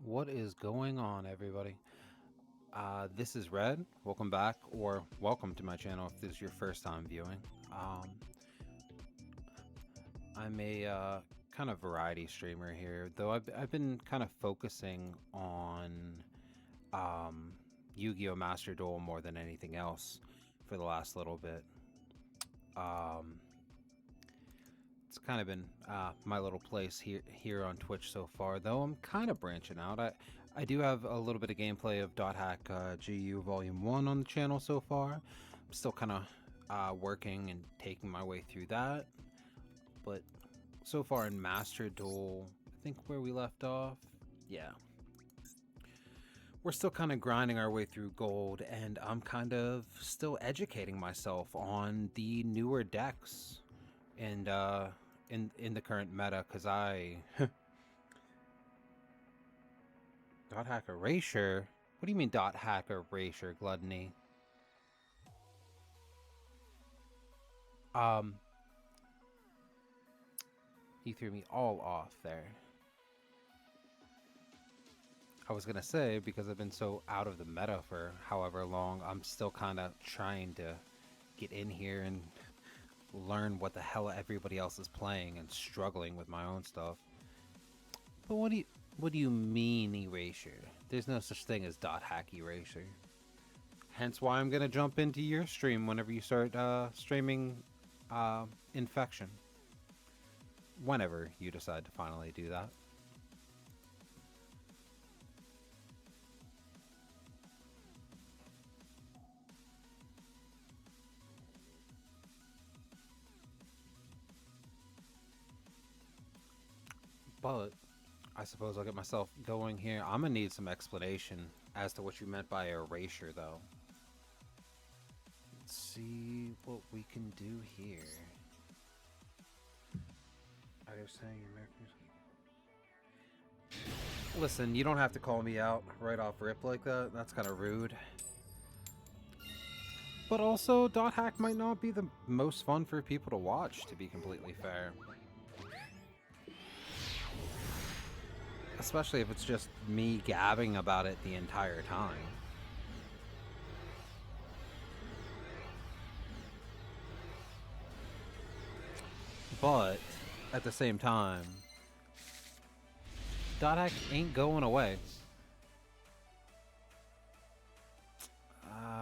What is going on, everybody? This is Red. Welcome back, or welcome to my channel if this is your first time viewing. Um, I'm a kind of variety streamer here, though I've been kind of focusing on Yu-Gi-Oh! Master Duel more than anything else for the last little bit. Um, it's kind of been my little place here on Twitch so far, though I'm kind of branching out. I do have a little bit of gameplay of Dot Hack GU Volume 1 on the channel so far. I'm still kind of working and taking my way through that. But so far in Master Duel, I think where we left off, yeah. We're still kind of grinding our way through gold, and I'm kind of still educating myself on the newer decks and in the current meta, because I Dot hack erasure? What do you mean dot hack erasure, Gluttony? Um, he threw me all off there. I was gonna say, because I've been so out of the meta for however long, I'm still kind of trying to get in here and learn what the hell everybody else is playing and struggling with my own stuff. But what do you mean erasure? There's no such thing as dot hack erasure. Hence why I'm gonna jump into your stream whenever you start streaming Infection. Whenever you decide to finally do that. But I suppose I'll get myself going here. I'm gonna need some explanation as to what you meant by erasure, though. Let's see what we can do here. Are you saying American? Listen, you don't have to call me out right off rip like that. That's kind of rude. But also, dot hack might not be the most fun for people to watch, to be completely fair. Especially if it's just me gabbing about it the entire time. But, at the same time, dot hack ain't going away.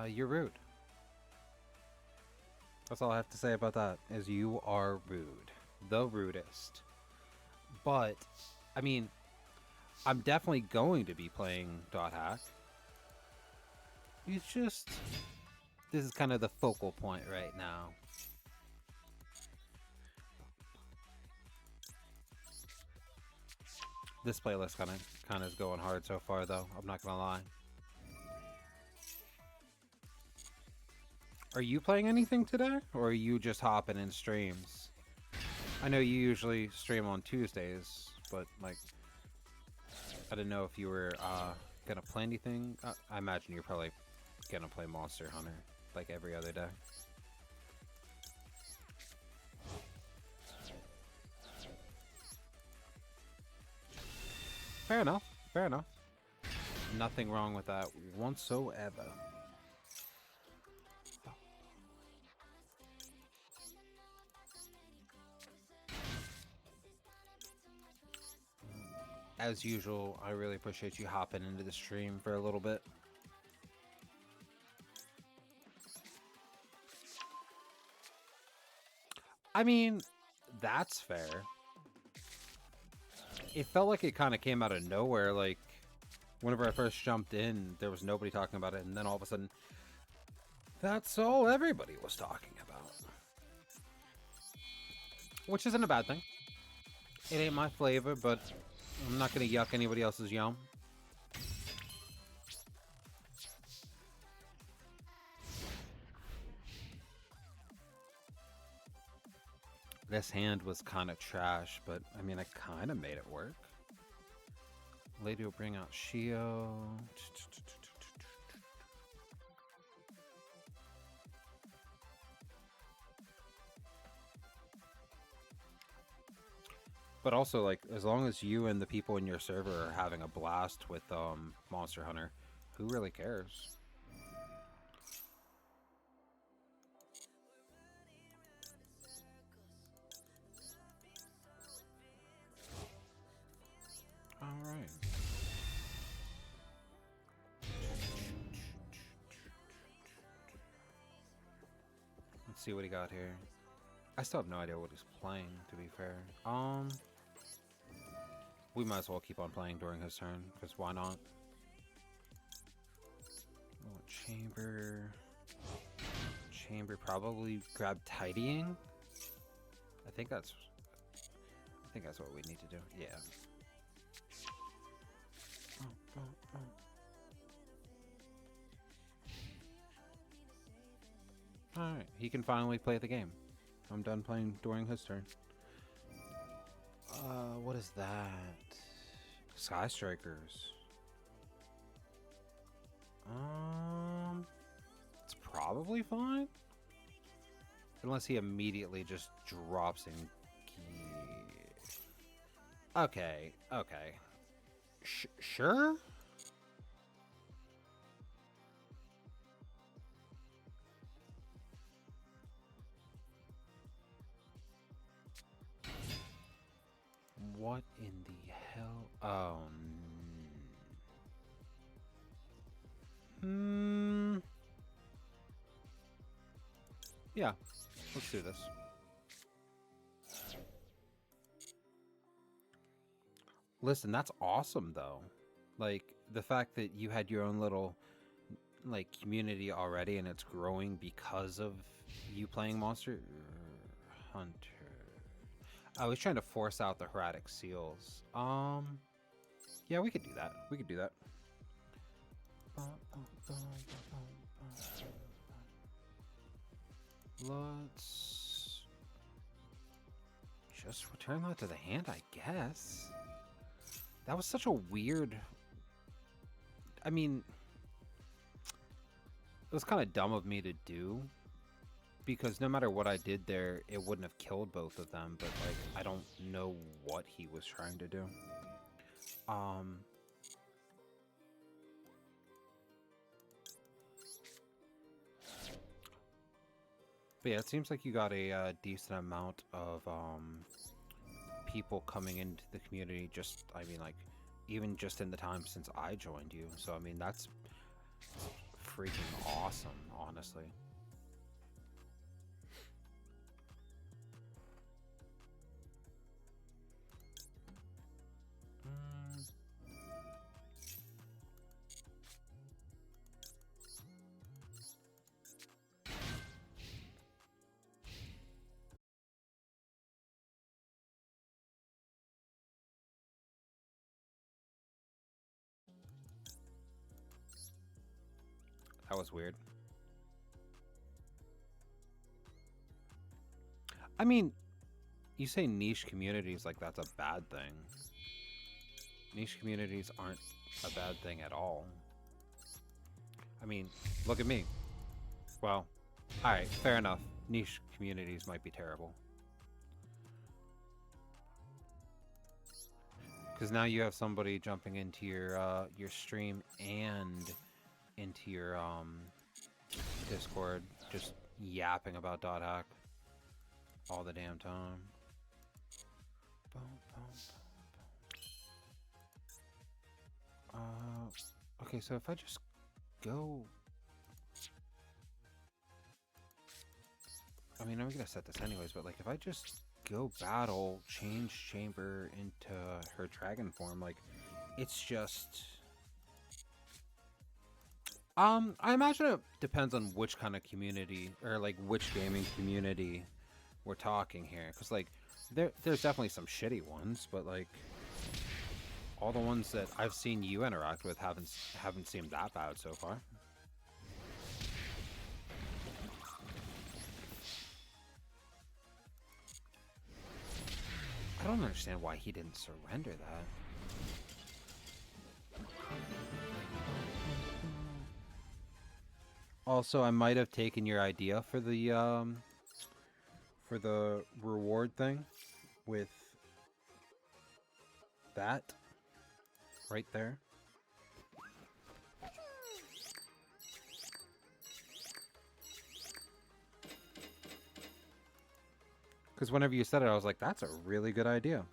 You're rude. That's all I have to say about that, is you are rude. The rudest. But, I mean, I'm definitely going to be playing dot hack. It's just, this is kind of the focal point right now. This playlist kind of is going hard so far, though. I'm not gonna lie. Are you playing anything today, or are you just hopping in streams? I know you usually stream on Tuesdays, but like, I didn't know if you were gonna play anything. I imagine you're probably gonna play Monster Hunter like every other day. Fair enough. Fair enough. Nothing wrong with that whatsoever. As usual, I really appreciate you hopping into the stream for a little bit. I mean, that's fair. It felt like it kind of came out of nowhere. Like, whenever I first jumped in, there was nobody talking about it, and then all of a sudden, that's all everybody was talking about. Which isn't a bad thing. It ain't my flavor, but I'm not gonna yuck anybody else's yum. This hand was kind of trash, but I mean, I kind of made it work. Lady will bring out Shio. But also, like, as long as you and the people in your server are having a blast with Monster Hunter, who really cares? All right. Let's see what he got here. I still have no idea what he's playing, to be fair. We might as well keep on playing during his turn, because why not? Oh, chamber. Chamber probably grab tidying. I think that's what we need to do. Yeah. Alright, he can finally play the game. I'm done playing during his turn. What is that? Sky Strikers. It's probably fine. Unless he immediately just drops in gear. Okay, okay. Sure? What in the hell? Oh, yeah, let's do this. Listen, that's awesome though. Like the fact that you had your own little like community already and it's growing because of you playing Monster Hunter. I was trying to force out the Heradic Seals. Yeah, we could do that. We could do that. Let's just return that to the hand, I guess. That was such a weird... I mean, it was kind of dumb of me to do, because no matter what I did there, it wouldn't have killed both of them, but, like, I don't know what he was trying to do. But yeah, it seems like you got a decent amount of people coming into the community just, I mean, like, even just in the time since I joined you. So, I mean, that's freaking awesome, honestly. That was weird. I mean, you say niche communities like that's a bad thing. Niche communities aren't a bad thing at all. I mean, look at me. Well, alright, fair enough. Niche communities might be terrible. Because now you have somebody jumping into your stream and into your Discord, just yapping about dot hack all the damn time. Okay, so if I just go, I mean, I'm gonna set this anyways, but like if I just go battle, change chamber into her dragon form, like it's just. I imagine it depends on which kind of community or like which gaming community we're talking here, because like there's definitely some shitty ones, but like all the ones that I've seen you interact with haven't seemed that bad so far. I don't understand why he didn't surrender that. Also, I might have taken your idea for the reward thing with that right there. Because whenever you said it, I was like, that's a really good idea.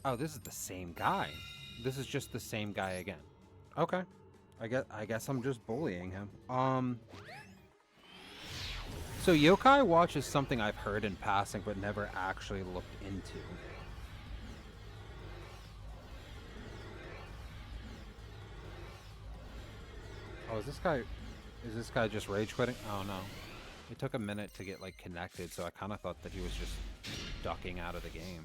Oh, this is the same guy. This is just the same guy again. Okay. I guess I'm just bullying him. So Yokai Watch is something I've heard in passing but never actually looked into. Oh, is this guy just rage quitting? Oh no. It took a minute to get like connected, so I kind of thought that he was just ducking out of the game.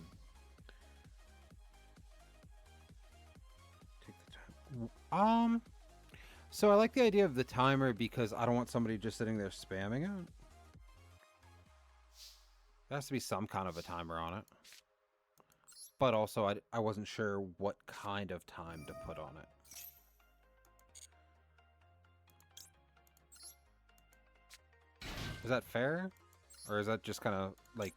Take the time. So I like the idea of the timer because I don't want somebody just sitting there spamming it. There has to be some kind of a timer on it. But also, I wasn't sure what kind of time to put on it. Is that fair? Or is that just kind of like...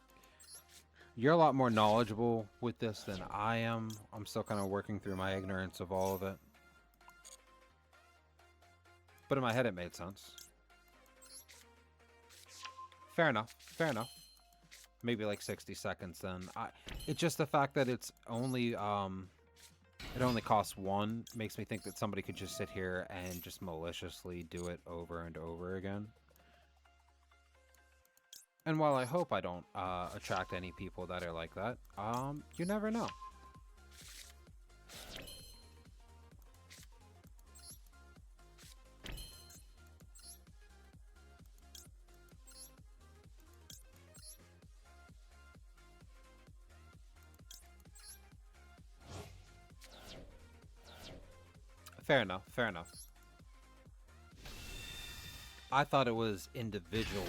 You're a lot more knowledgeable with this than I am. I'm still kind of working through my ignorance of all of it. But in my head, it made sense. Fair enough. Fair enough. Maybe like 60 seconds then. It's just the fact that it's only... it only costs one makes me think that somebody could just sit here and just maliciously do it over and over again. And while I hope I don't attract any people that are like that, you never know. Fair enough, fair enough. I thought it was individual.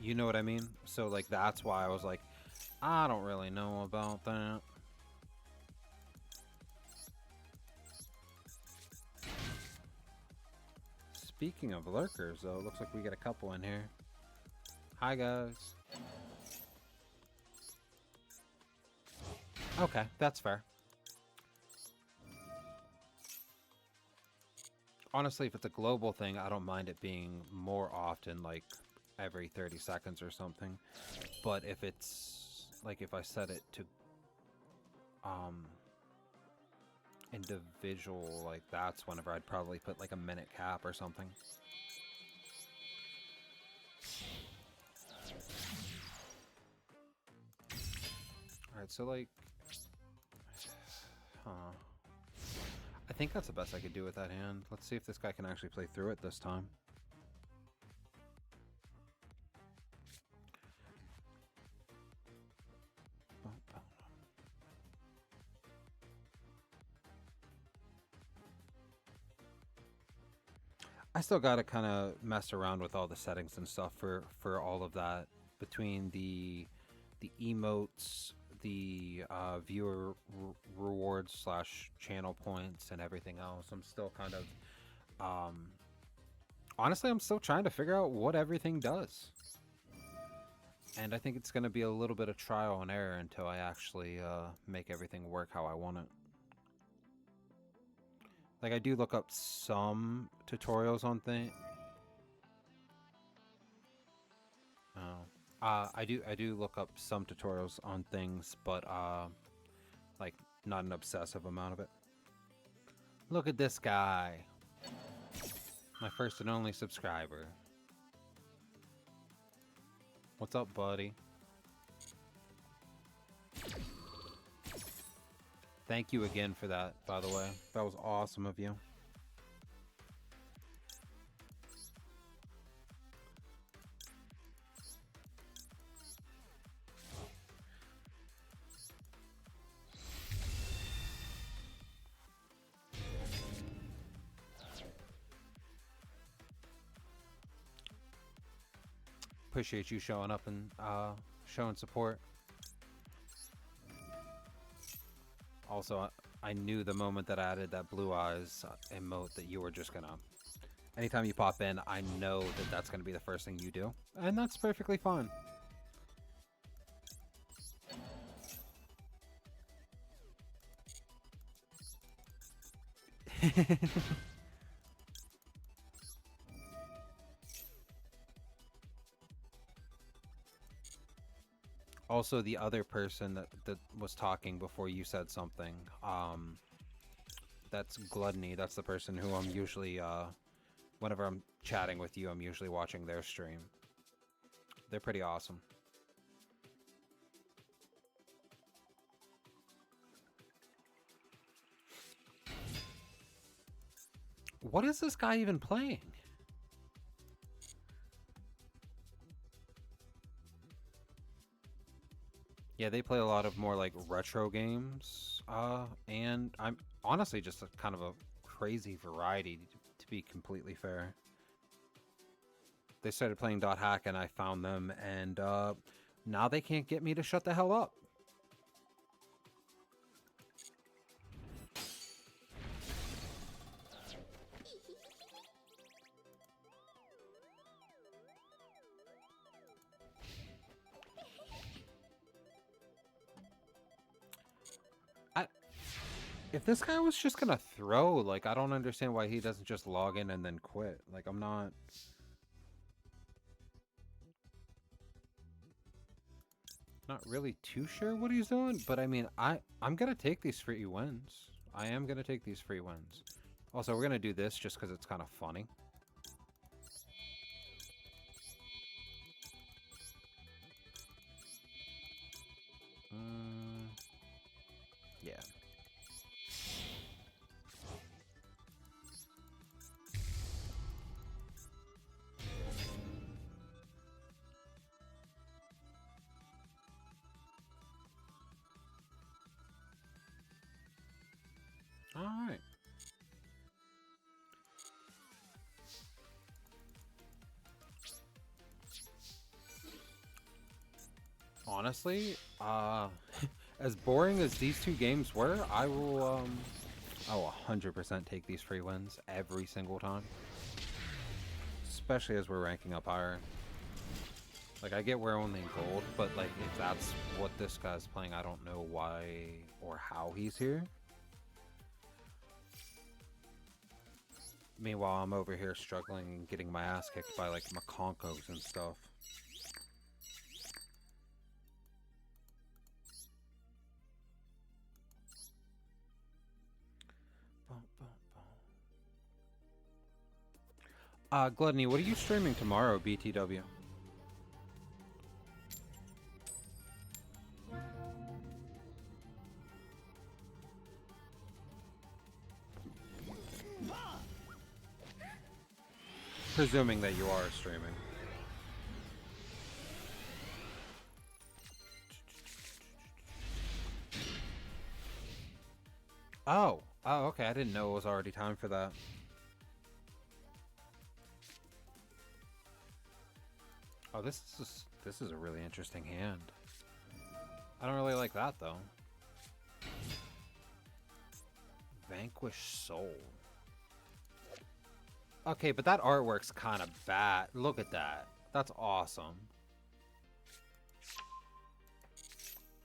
You know what I mean? So, like, that's why I was like, I don't really know about that. Speaking of lurkers, though, looks like we get a couple in here. Hi, guys. Okay, that's fair. Honestly, if it's a global thing, I don't mind it being more often, like every 30 seconds or something. But if it's like if I set it to individual, like that's whenever I'd probably put like a minute cap or something. Alright, so like I think that's the best I could do with that hand. Let's see if this guy can actually play through it this time. I still gotta kind of mess around with all the settings and stuff for all of that, between the emotes, the viewer rewards slash channel points, and everything else. I'm still kind of honestly, I'm still trying to figure out what everything does, and I think it's gonna be a little bit of trial and error until I actually make everything work how I want it. Like, I do look up some tutorials on things. I do look up some tutorials on things, but like not an obsessive amount of it. Look at this guy. My first and only subscriber. What's up, buddy? Thank you again for that, by the way. That was awesome of you. Appreciate you showing up and showing support. Also, I knew the moment that I added that blue eyes emote that you were just gonna... Anytime you pop in, I know that that's gonna be the first thing you do. And that's perfectly fine. Also, the other person that was talking before you said something, that's Gluttony. That's the person who I'm usually, whenever I'm chatting with you, I'm usually watching their stream. They're pretty awesome. What is this guy even playing? Yeah, they play a lot of more like retro games, and I'm honestly just a kind of a crazy variety, to be completely fair. They started playing .hack and I found them, and now they can't get me to shut the hell up. If this guy was just gonna throw, like, I don't understand why he doesn't just log in and then quit. Like, I'm not really too sure what he's doing, but I mean, I'm gonna take these free wins. I am gonna take these free wins. Also, we're gonna do this just because it's kind of funny. Yeah. All right. Honestly, as boring as these two games were, I will 100% take these free wins every single time. Especially as we're ranking up higher. Like, I get we're only in gold, but, like, if that's what this guy's playing, I don't know why or how he's here. Meanwhile, I'm over here struggling and getting my ass kicked by, like, McConkos and stuff. Gluttony, what are you streaming tomorrow, BTW? Presuming that you are streaming. Oh, okay. I didn't know it was already time for that. Oh, this is a really interesting hand. I don't really like that though. Vanquish Soul. Okay, but that artwork's kind of bad. Look at that. That's awesome.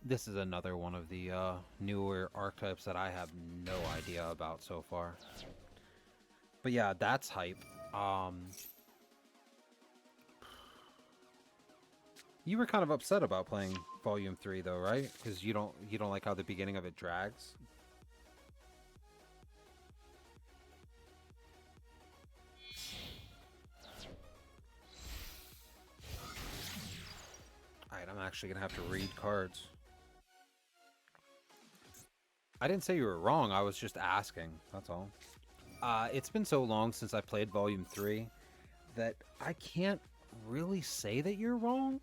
This is another one of the newer archetypes that I have no idea about so far. But yeah, that's hype. You were kind of upset about playing Volume 3 though, right? Because you don't like how the beginning of it drags. Alright, I'm actually gonna have to read cards. I didn't say you were wrong, I was just asking, that's all. It's been so long since I played Volume 3 that I can't really say that you're wrong.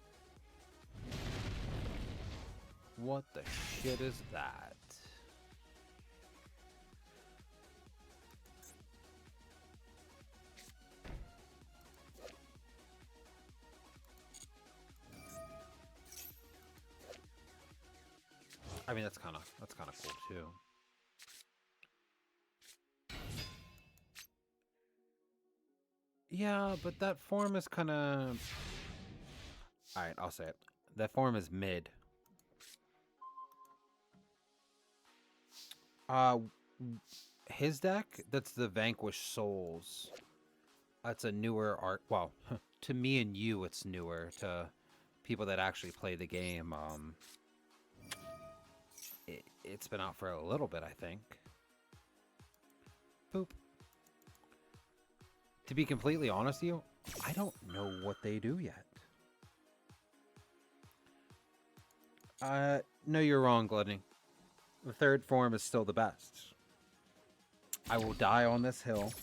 What the shit is that? I mean, that's kind of cool too. Yeah, but that form is kind of. All right, I'll say it. That form is mid. Uh, his deck, that's the Vanquished Souls. That's a newer art. Well, to me and you, it's newer. To people that actually play the game, it's been out for a little bit, I think. Boop. To be completely honest with you, I don't know what they do yet. No, you're wrong, Gluttony. The third form is still the best. I will die on this hill.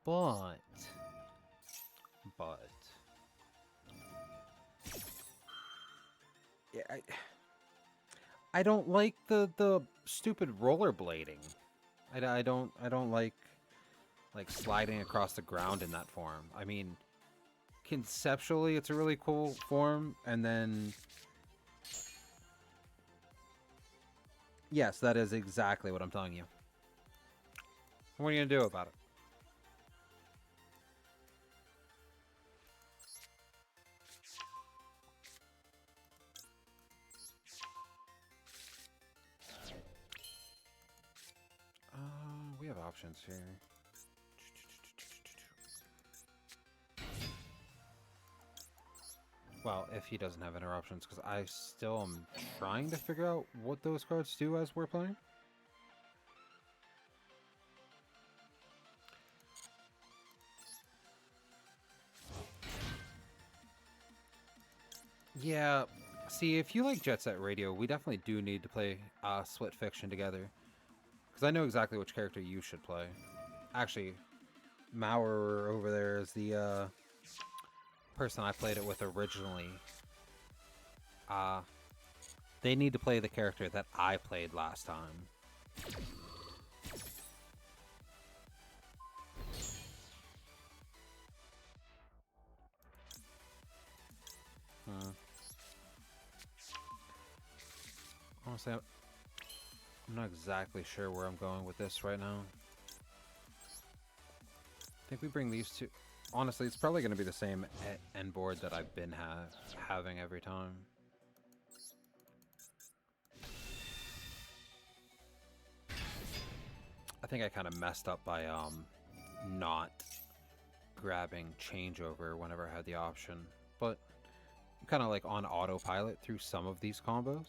But, but, yeah, I don't like the stupid rollerblading. I don't like sliding across the ground in that form. I mean, conceptually, it's a really cool form, and then yes, that is exactly what I'm telling you. What are you gonna do about it? We have options here. Well, if he doesn't have interruptions, because I still am trying to figure out what those cards do as we're playing. Yeah, see, if you like Jet Set Radio, we definitely do need to play Split Fiction together. Because I know exactly which character you should play. Actually, Maurer over there is the person I played it with originally. Uh, they need to play the character that I played last time. Hmm. Honestly, I'm not exactly sure where I'm going with this right now. I think we bring these two. Honestly, it's probably going to be the same end board that I've been having every time. I think I kind of messed up by not grabbing changeover whenever I had the option, but I'm kind of like on autopilot through some of these combos.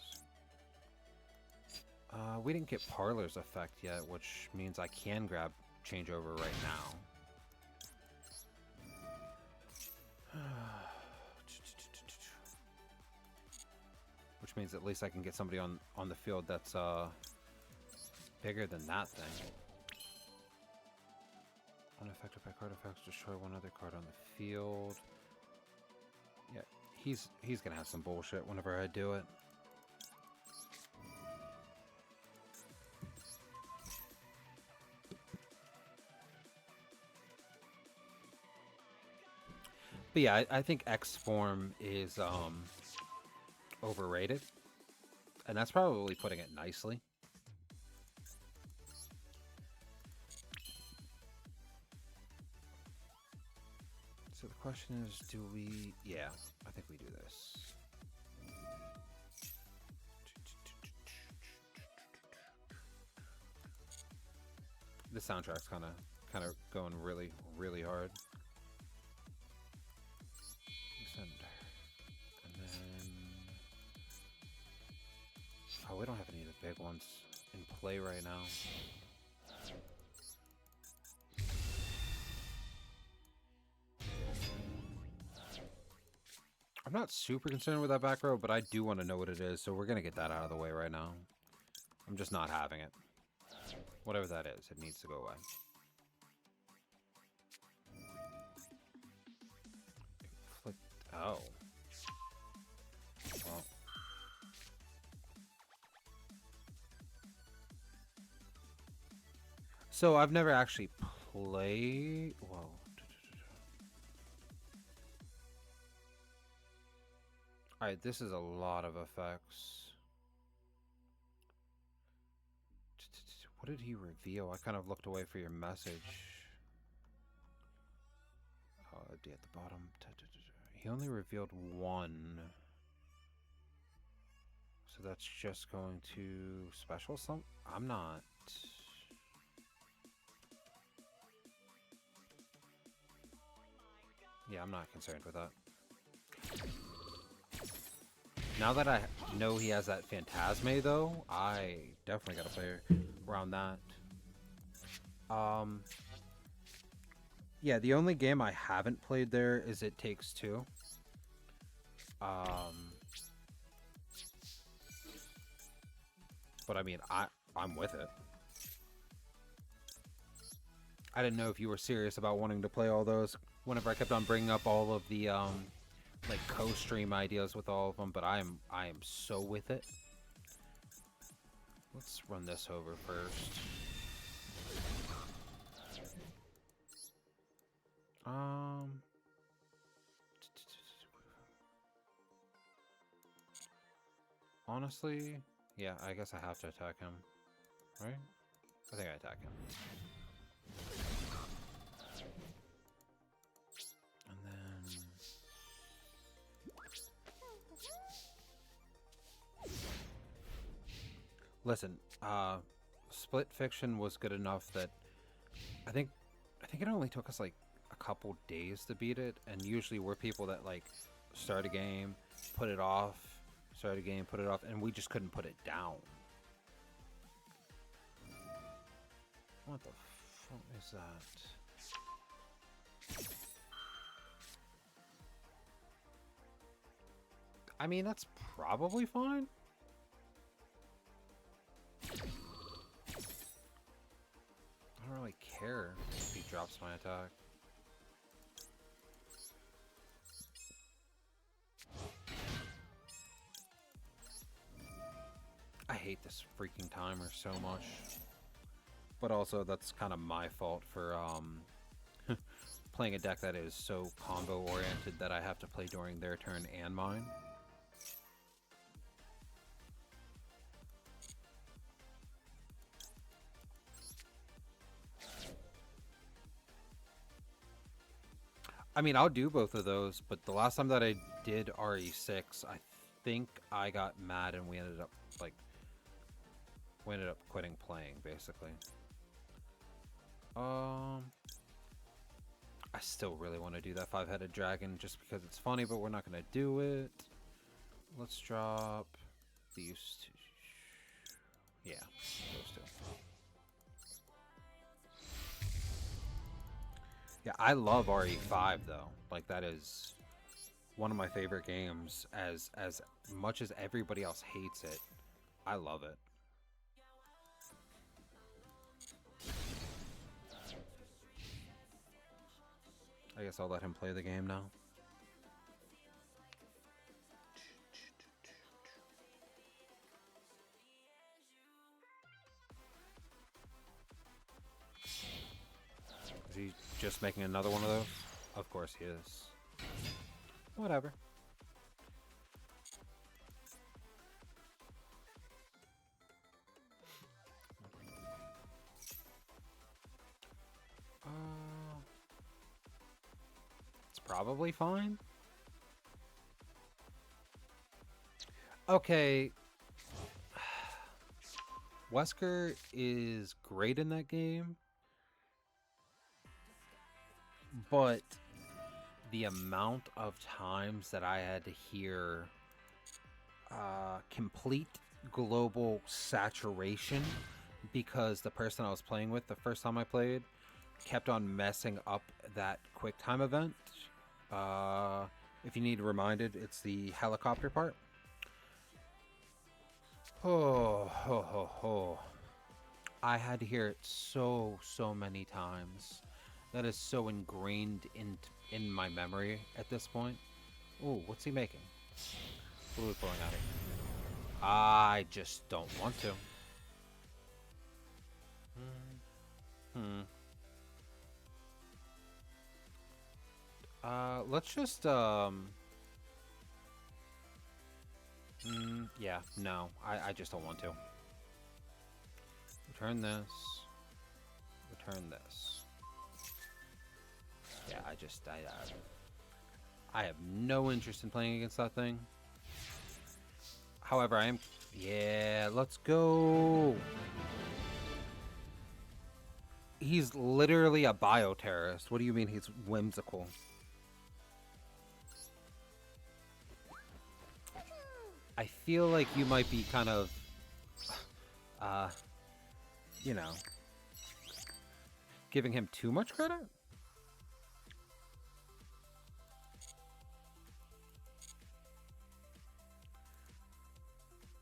We didn't get Parlor's effect yet, which means I can grab changeover right now. Which means at least I can get somebody on the field that's bigger than that thing. Unaffected by card effects, destroy one other card on the field. Yeah, he's gonna have some bullshit whenever I do it. But yeah, I think X form is overrated, and that's probably putting it nicely. So the question is, do we... Yeah, I think we do this. The soundtrack's kind of going really, really hard. Send. And then... Oh, we don't have any of the big ones in play right now. I'm not super concerned with that back row, but I do want to know what it is, so we're going to get that out of the way right now. I'm just not having it. Whatever that is, it needs to go away. Flip. Oh. Well. So I've never actually played... Whoa. Alright, this is a lot of effects. What did he reveal? I kind of looked away for your message. Oh, it'd be at the bottom. He only revealed one. So that's just going to special some. I'm not. Yeah, I'm not concerned with that. Now that I know he has that Phantasme, though, I definitely gotta play around that. Yeah, the only game I haven't played there is It Takes Two. But I mean, I'm with it. I didn't know if you were serious about wanting to play all those. Whenever I kept on bringing up all of the like co-stream ideas with all of them, but I am so with it. Let's run this over first. Honestly, yeah, I guess I have to attack him, right? I think I attack him. And then... Listen, Split Fiction was good enough that I think it only took us like a couple days to beat it, and usually we're people that like start a game, put it off, start a game, put it off, and we just couldn't put it down. What the fuck is that? I mean, that's probably fine. I don't really care if he drops my attack. I hate this freaking timer so much. But also, that's kind of my fault for playing a deck that is so combo-oriented that I have to play during their turn and mine. I mean, I'll do both of those, but the last time that I did RE6, I think I got mad and we ended up quitting playing, basically. I still really want to do that 5-headed dragon just because it's funny, but we're not going to do it. Let's drop these two. Yeah, those two. Yeah, I love RE5 though. Like, that is one of my favorite games. As much as everybody else hates it, I love it. I guess I'll let him play the game now. Is he just making another one of those? Of course he is. Whatever. It's probably fine. Okay. Wesker is great in that game, but the amount of times that I had to hear complete global saturation because the person I was playing with the first time I played kept on messing up that quick time event. If you need reminded, it's the helicopter part. Oh. I had to hear it so many times. That is so ingrained in my memory at this point. Ooh, what's he making? What are we pulling out here? I just don't want to. Let's just Yeah, no. I just don't want to. Return this. Return this. Yeah, I have no interest in playing against that thing. However, I am... Yeah, let's go! He's literally a bioterrorist. What do you mean he's whimsical? I feel like you might be kind of... you know... giving him too much credit?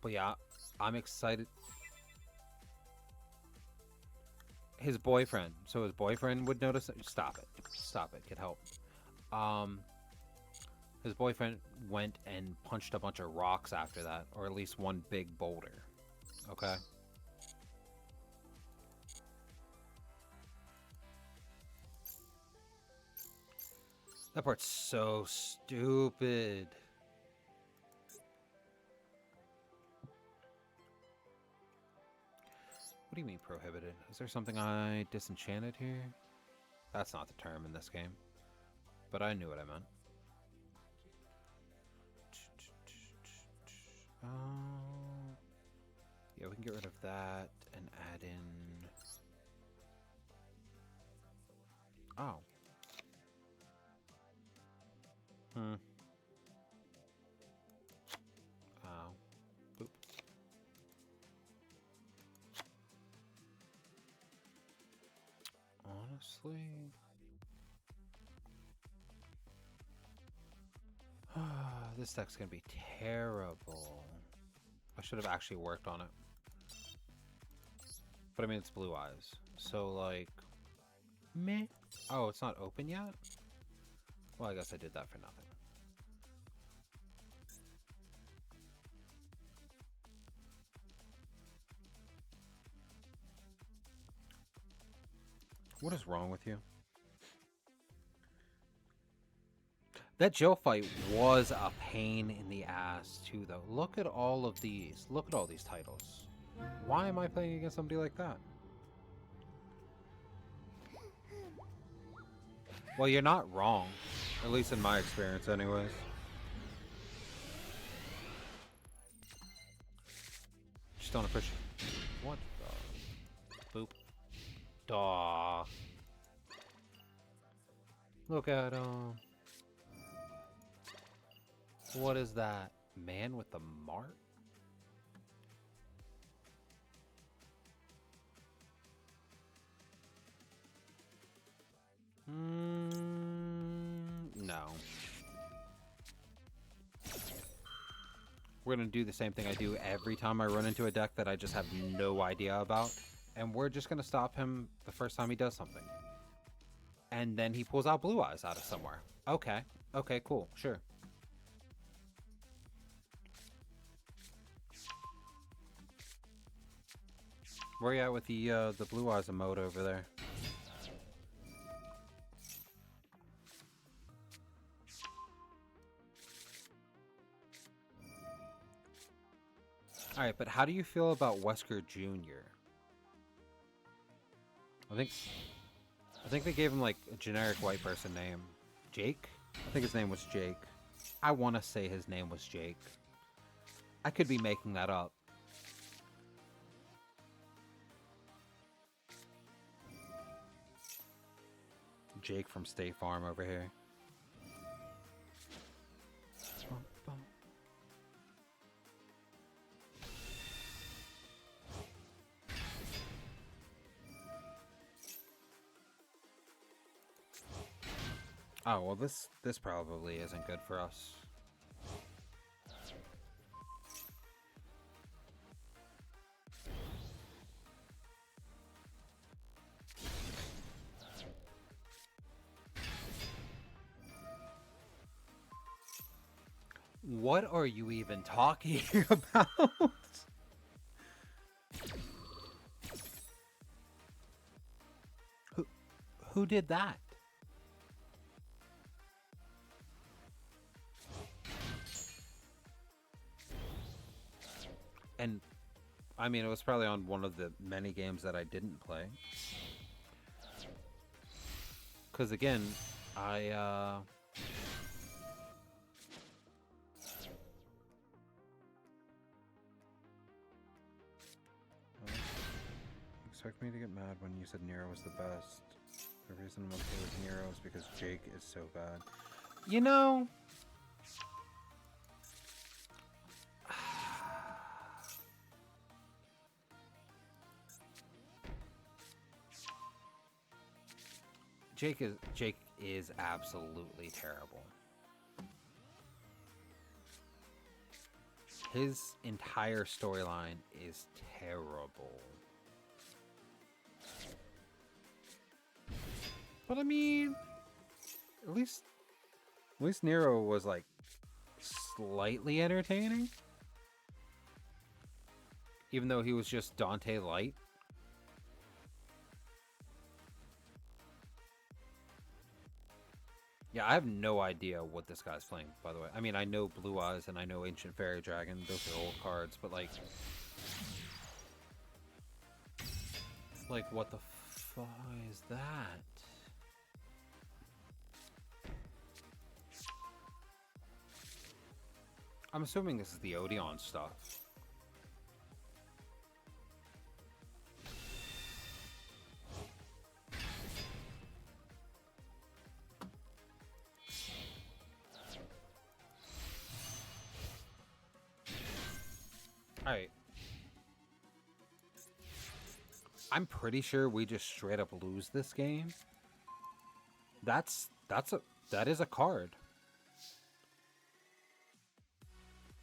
But yeah, I'm excited. His boyfriend. So his boyfriend would notice it? Stop it. Stop it. Get help. Um, his boyfriend went and punched a bunch of rocks after that. Or at least one big boulder. Okay? That part's so stupid. What do you mean prohibited? Is there something I disenchanted here? That's not the term in this game. But I knew what I meant. Yeah, we can get rid of that and add in... Oh. Oh. Boop. Honestly... this deck's gonna be terrible. I should have actually worked on it. But I mean, it's blue eyes. So, like... Meh. Oh, it's not open yet? Well, I guess I did that for nothing. What is wrong with you? That Jill fight was a pain in the ass, too, though. Look at all of these. Look at all these titles. Why am I playing against somebody like that? Well, you're not wrong. At least in my experience, anyways. Just don't appreciate... What the... Boop. Daw. Look at him. What is that? Man with the mark? No. We're gonna do the same thing I do every time I run into a deck that I just have no idea about. And we're just gonna stop him the first time he does something. And then he pulls out blue eyes out of somewhere. Okay. Okay, cool. Sure. Where are you at with the blue eyes emote over there? Alright, but how do you feel about Wesker Jr.? I think they gave him like a generic white person name. Jake? I think his name was Jake. I want to say his name was Jake. I could be making that up. Jake from State Farm over here. Oh, well this probably isn't good for us. What are you even talking about? Who did that? And I mean, it was probably on one of the many games that I didn't play. Because again, I expect me to get mad when you said Nero was the best. The reason I'm okay with Nero is because Jake is so bad. You know, Jake is absolutely terrible. His entire storyline is terrible. But I mean, at least Nero was like slightly entertaining, even though he was just Dante light. Yeah, I have no idea what this guy's playing, by the way. I mean, I know Blue Eyes and I know Ancient Fairy Dragon. Those are old cards, but like, what the fuck is that? I'm assuming this is the Odeon stuff. Alright. I'm pretty sure we just straight up lose this game. That is a card.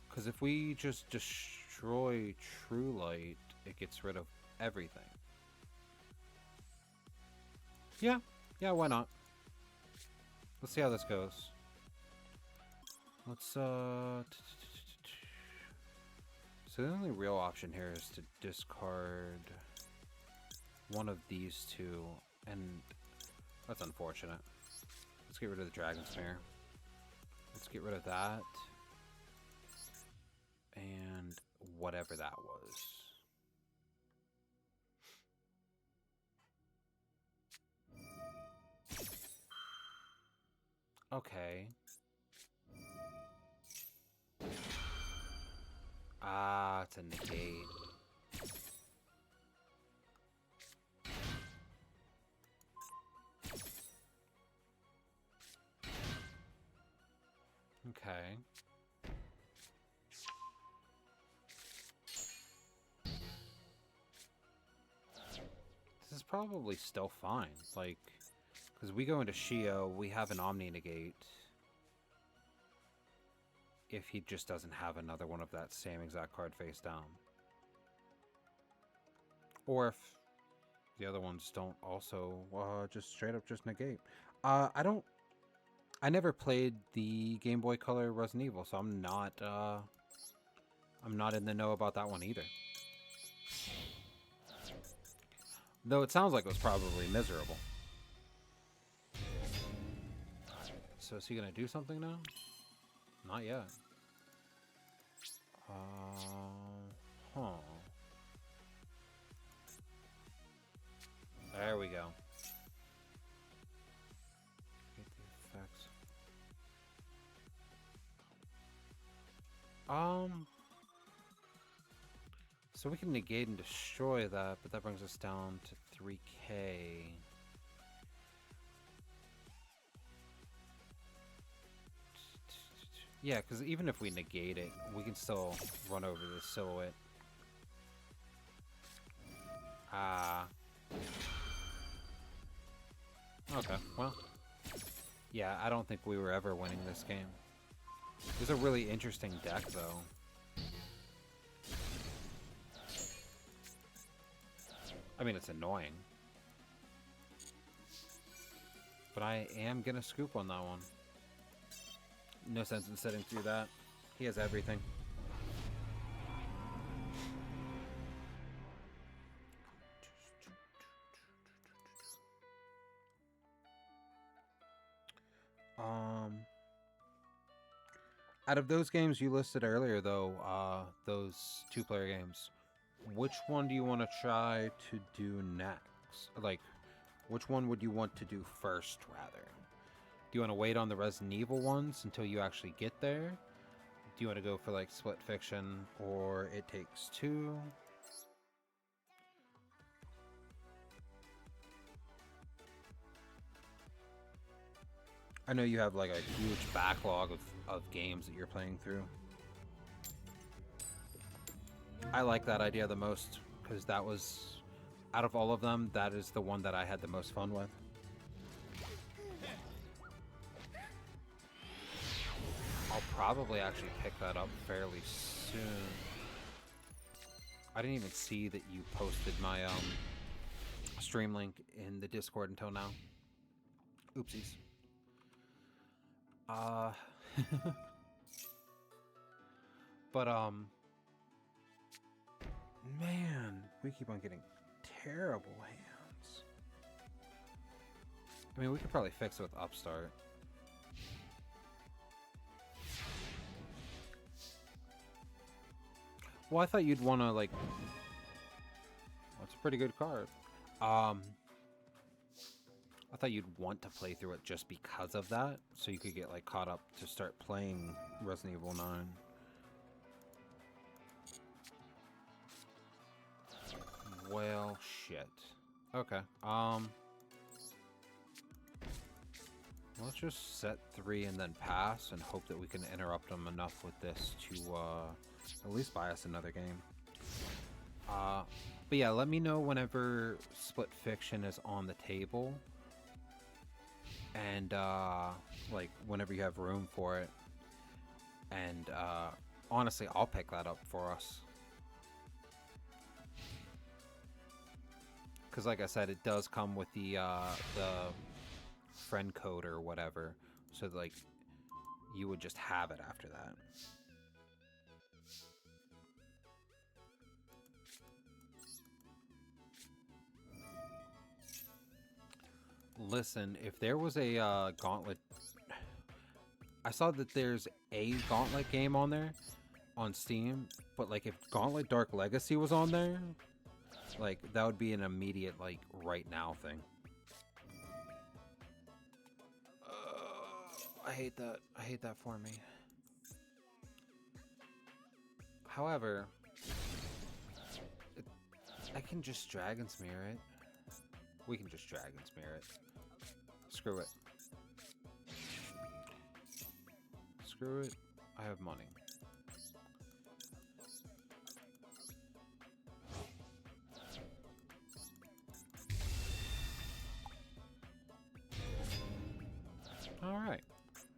Because if we just destroy True Light, it gets rid of everything. Yeah, why not? Let's see how this goes. Let's, So the only real option here is to discard one of these two, and that's unfortunate. Let's get rid of the Dragon Snare. Let's get rid of that. And whatever that was. Okay. Ah, it's a negate. Okay. This is probably still fine. Like, because we go into Shio, we have an Omni negate. If he just doesn't have another one of that same exact card face down. Or if the other ones don't also just straight up just negate. I never played the Game Boy Color Resident Evil, so I'm not in the know about that one either. Though it sounds like it was probably miserable. So is he gonna do something now? Not yet. Huh. There we go. Get the effects. So we can negate and destroy that, but that brings us down to 3k. Yeah, because even if we negate it, we can still run over the silhouette. Ah. Okay, well. Yeah, I don't think we were ever winning this game. It's a really interesting deck, though. I mean, it's annoying. But I am gonna scoop on that one. No sense in sitting through that. He has everything. Out of those games you listed earlier, though, those two-player games, which one do you want to try to do next? Like, which one would you want to do first, rather? Do you want to wait on the Resident Evil ones until you actually get there? Do you want to go for, like, Split Fiction or It Takes Two? I know you have, like, a huge backlog of games that you're playing through. I like that idea the most, because that was, out of all of them, that is the one that I had the most fun with. I'll probably actually pick that up fairly soon. I didn't even see that you posted my stream link in the Discord until now. Oopsies. But man, we keep on getting terrible hands. I mean, we could probably fix it with Upstart. Well, I thought you'd want to, like... Well, it's a pretty good card. I thought you'd want to play through it just because of that, so you could get, like, caught up to start playing Resident Evil 9. Well, shit. Okay, let's just set 3 and then pass and hope that we can interrupt them enough with this to, at least buy us another game. But yeah, let me know whenever Split Fiction is on the table. And, like, whenever you have room for it. And, honestly, I'll pick that up for us. Because, like I said, it does come with the friend code or whatever. So, like, you would just have it after that. Listen, if there was a Gauntlet... I saw that there's a Gauntlet game on there on Steam, but like if Gauntlet Dark Legacy was on there, like that would be an immediate like right now thing. I hate that. I hate that for me. However, I can just Dragon Smear it. We can just Dragon Smear it. Screw it. Screw it. I have money. Alright.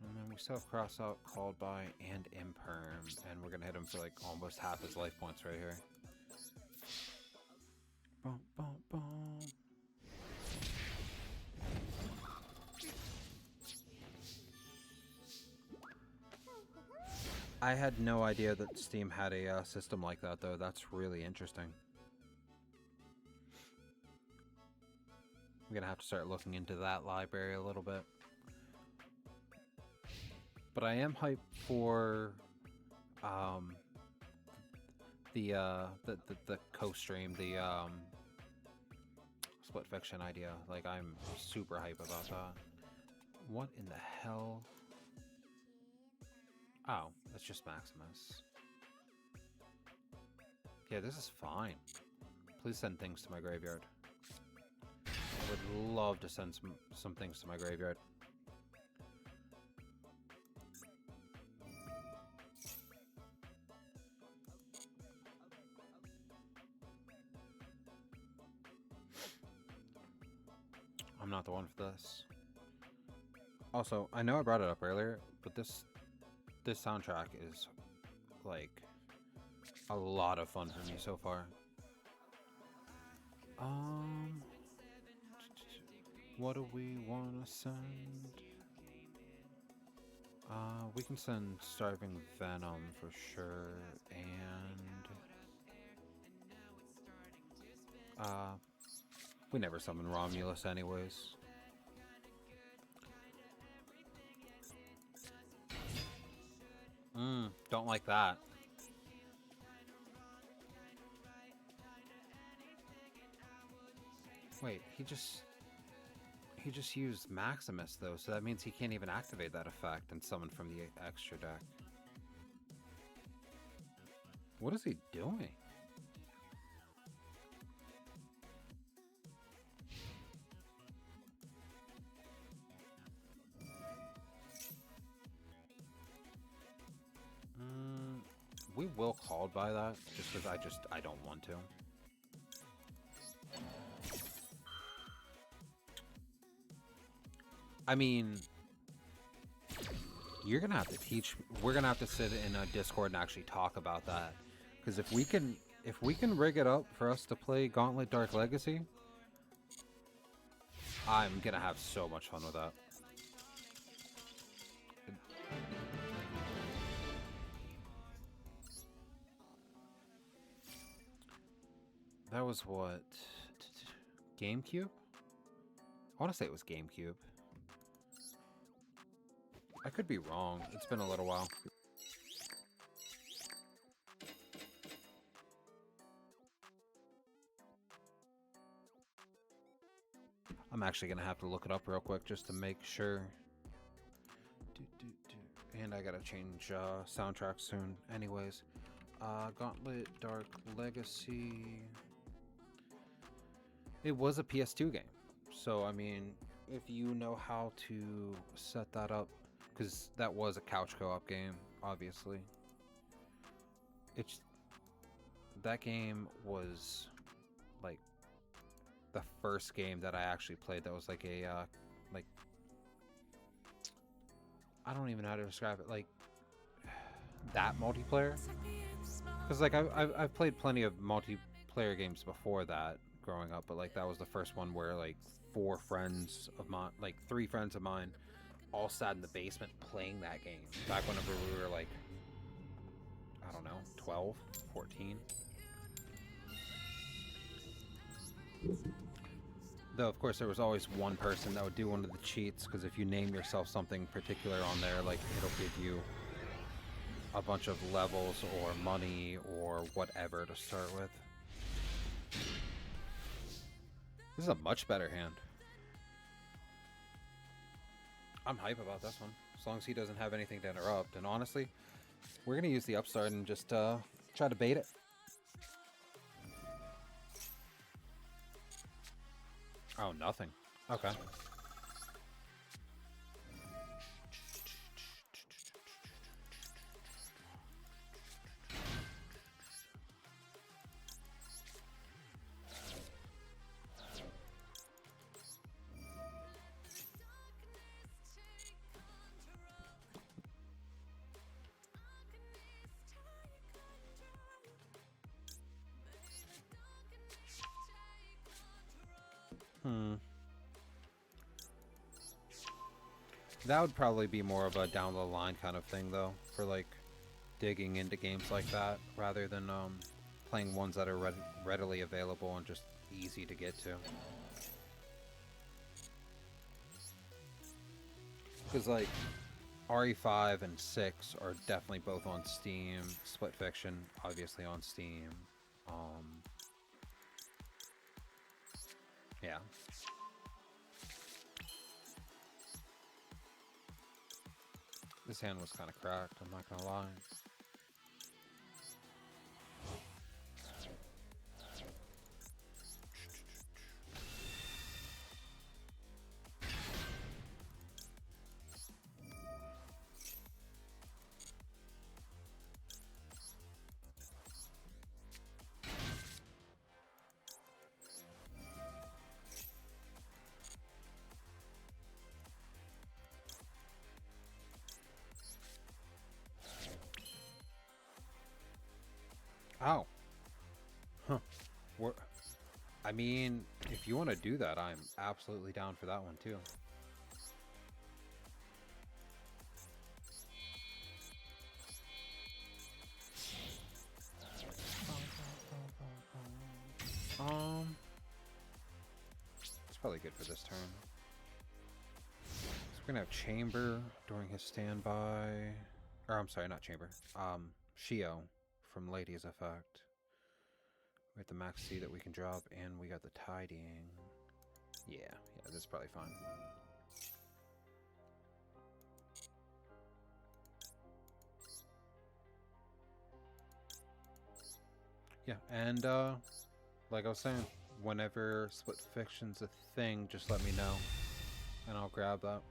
And then we still have cross out, called by, and imperm. And we're gonna hit him for like almost half his life points right here. Boom, boom, boom. I had no idea that Steam had a system like that, though. That's really interesting. I'm gonna have to start looking into that library a little bit. But I am hyped for the co-stream, the Split Fiction idea. Like, I'm super hype about that. What in the hell? Oh, that's just Maximus. Yeah, this is fine. Please send things to my graveyard. I would love to send some things to my graveyard. I'm not the one for this. Also, I know I brought it up earlier, but this soundtrack is like a lot of fun for me so far. What do we want to send? We can send Starving Venom for sure, and we never summon Romulus anyways. Don't like that. Wait, he just used Maximus though, so that means he can't even activate that effect and summon from the extra deck. What is he doing? We will called by that, just because I don't want to. I mean, you're gonna have to teach. We're gonna have to sit in a Discord and actually talk about that, because if we can rig it up for us to play Gauntlet Dark Legacy, I'm gonna have so much fun with that. That was what? GameCube? I want to say it was GameCube. I could be wrong. It's been a little while. I'm actually going to have to look it up real quick just to make sure. And I got to change soundtrack soon. Anyways, Gauntlet Dark Legacy. It was a PS2 game. So, I mean, if you know how to set that up, because that was a couch co-op game, obviously. That game was like the first game that I actually played that was like a like, I don't even know how to describe it, like that multiplayer. Because like I've played plenty of multiplayer games before that growing up, but like that was the first one where like three friends of mine all sat in the basement playing that game back whenever we were like, I don't know, 12, 14. Though, of course, there was always one person that would do one of the cheats, because if you name yourself something particular on there, like, it'll give you a bunch of levels or money or whatever to start with. This is a much better hand. I'm hype about this one, as long as he doesn't have anything to interrupt. And honestly, we're going to use the upstart and just try to bait it. Oh, nothing. Okay. That would probably be more of a down the line kind of thing, though, for like digging into games like that, rather than playing ones that are readily available and just easy to get to. Because like RE5 and 6 are definitely both on Steam. Split Fiction, obviously on Steam. Yeah. This hand was kind of cracked, I'm not gonna lie. Ow. Huh. I mean, if you want to do that, I'm absolutely down for that one too. It's probably good for this turn. So we're gonna have Chamber during his standby. Or I'm sorry, not chamber. Shio from Lady's Effect. We got the max C that we can drop, and we got the tidying. Yeah, this is probably fine. Yeah, and like I was saying, whenever Split Fiction's a thing, just let me know, and I'll grab that.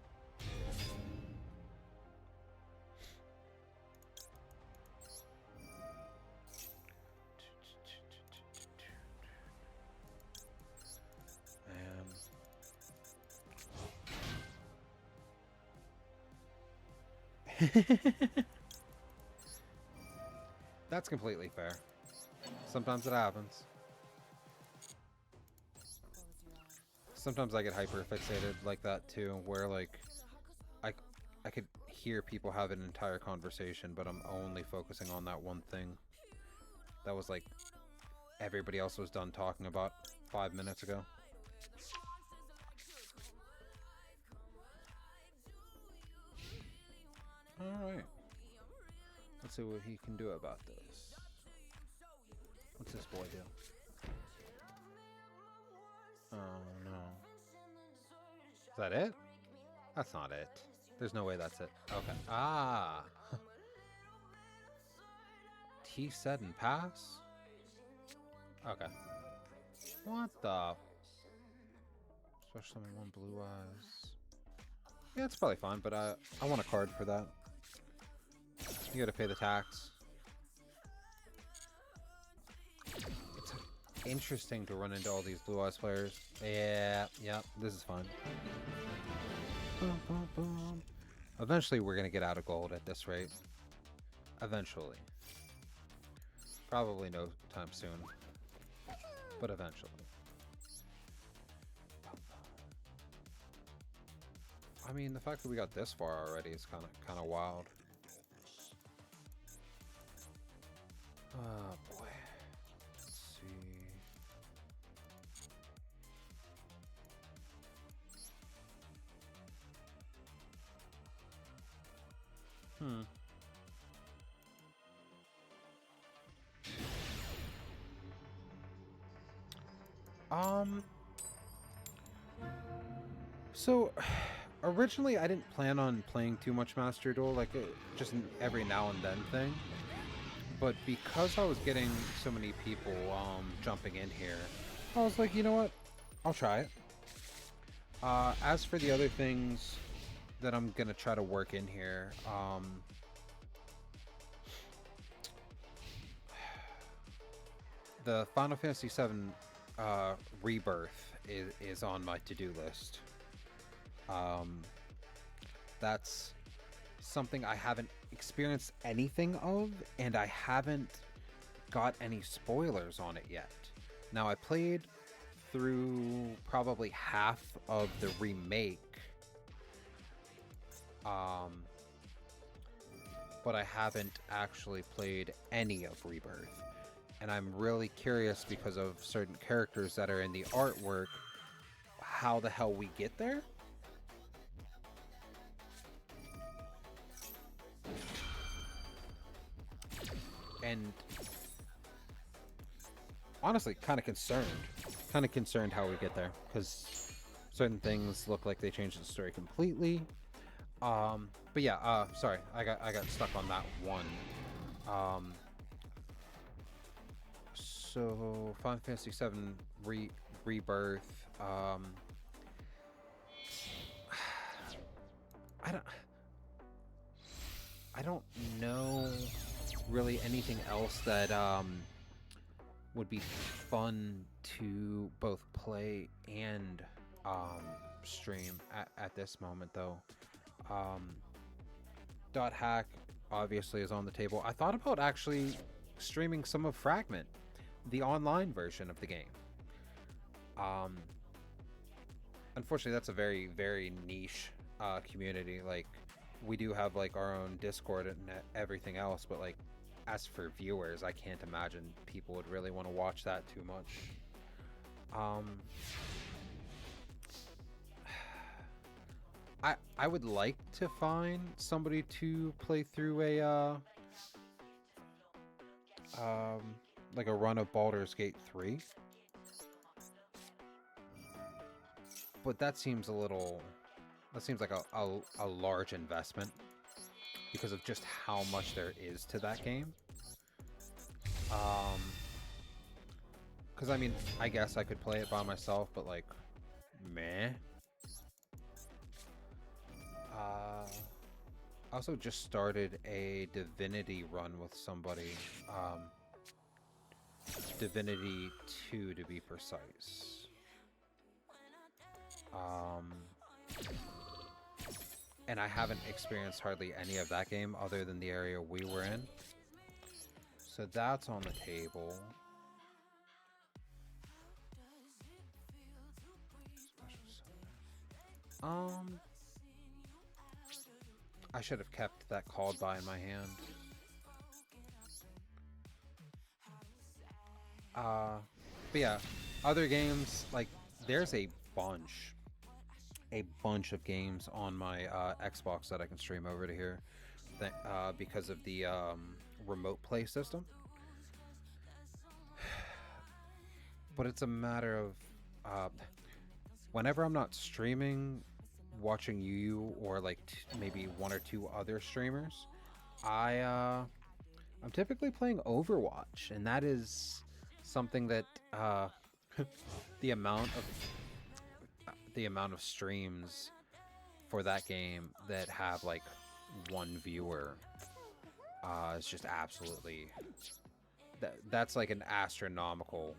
That's completely fair. Sometimes it happens. Sometimes I get hyper fixated like that too, where like I could hear people have an entire conversation, but I'm only focusing on that one thing. That was like everybody else was done talking about 5 minutes ago. Alright. Let's see what he can do about this. What's this boy do? Oh no. Is that it? That's not it. There's no way that's it. Okay. Ah! T said and pass? Okay. What the? Especially one blue eyes. Yeah, it's probably fine, but I want a card for that. You gotta pay the tax. It's interesting to run into all these blue eyes players. Yeah, this is fun. Boom, boom, boom. Eventually we're gonna get out of gold at this rate. Eventually. Probably no time soon. But eventually. I mean, the fact that we got this far already is kind of wild. Oh boy. Let's see. So originally I didn't plan on playing too much Master Duel, like just an every now and then thing. But because I was getting so many people jumping in here, I was like, you know what? I'll try it. As for the other things that I'm gonna try to work in here, the Final Fantasy VII Rebirth is on my to-do list. That's something I haven't experienced anything of, and I haven't got any spoilers on it yet. Now, I played through probably half of the remake, but I haven't actually played any of Rebirth. And I'm really curious because of certain characters that are in the artwork, how the hell we get there. And honestly, kind of concerned how we get there, because certain things look like they changed the story completely. But yeah, sorry, I got stuck on that one. So Final Fantasy VII Rebirth. I don't know really anything else that would be fun to both play and stream at this moment, though. Dot Hack obviously is on the table. I thought about actually streaming some of Fragment, the online version of the game. Unfortunately, that's a very, very niche community. Like, we do have like our own Discord and everything else, but like, as for viewers, I can't imagine people would really want to watch that too much. I would like to find somebody to play through a um like a run of Baldur's Gate 3, but that seems a little, that seems like a large investment because of just how much there is to that game. Um, because I mean, I guess I could play it by myself, but like, meh. I also just started a Divinity run with somebody. Divinity 2 to be precise. Um, and I haven't experienced hardly any of that game other than the area we were in. So that's on the table. I should have kept that called by in my hand. But yeah, other games, like, there's a bunch of games on my Xbox that I can stream over to here because of the remote play system. But it's a matter of whenever I'm not streaming, watching you or like maybe one or two other streamers, I'm typically playing Overwatch, and that is something that the amount of streams for that game that have like one viewer is just absolutely that's like an astronomical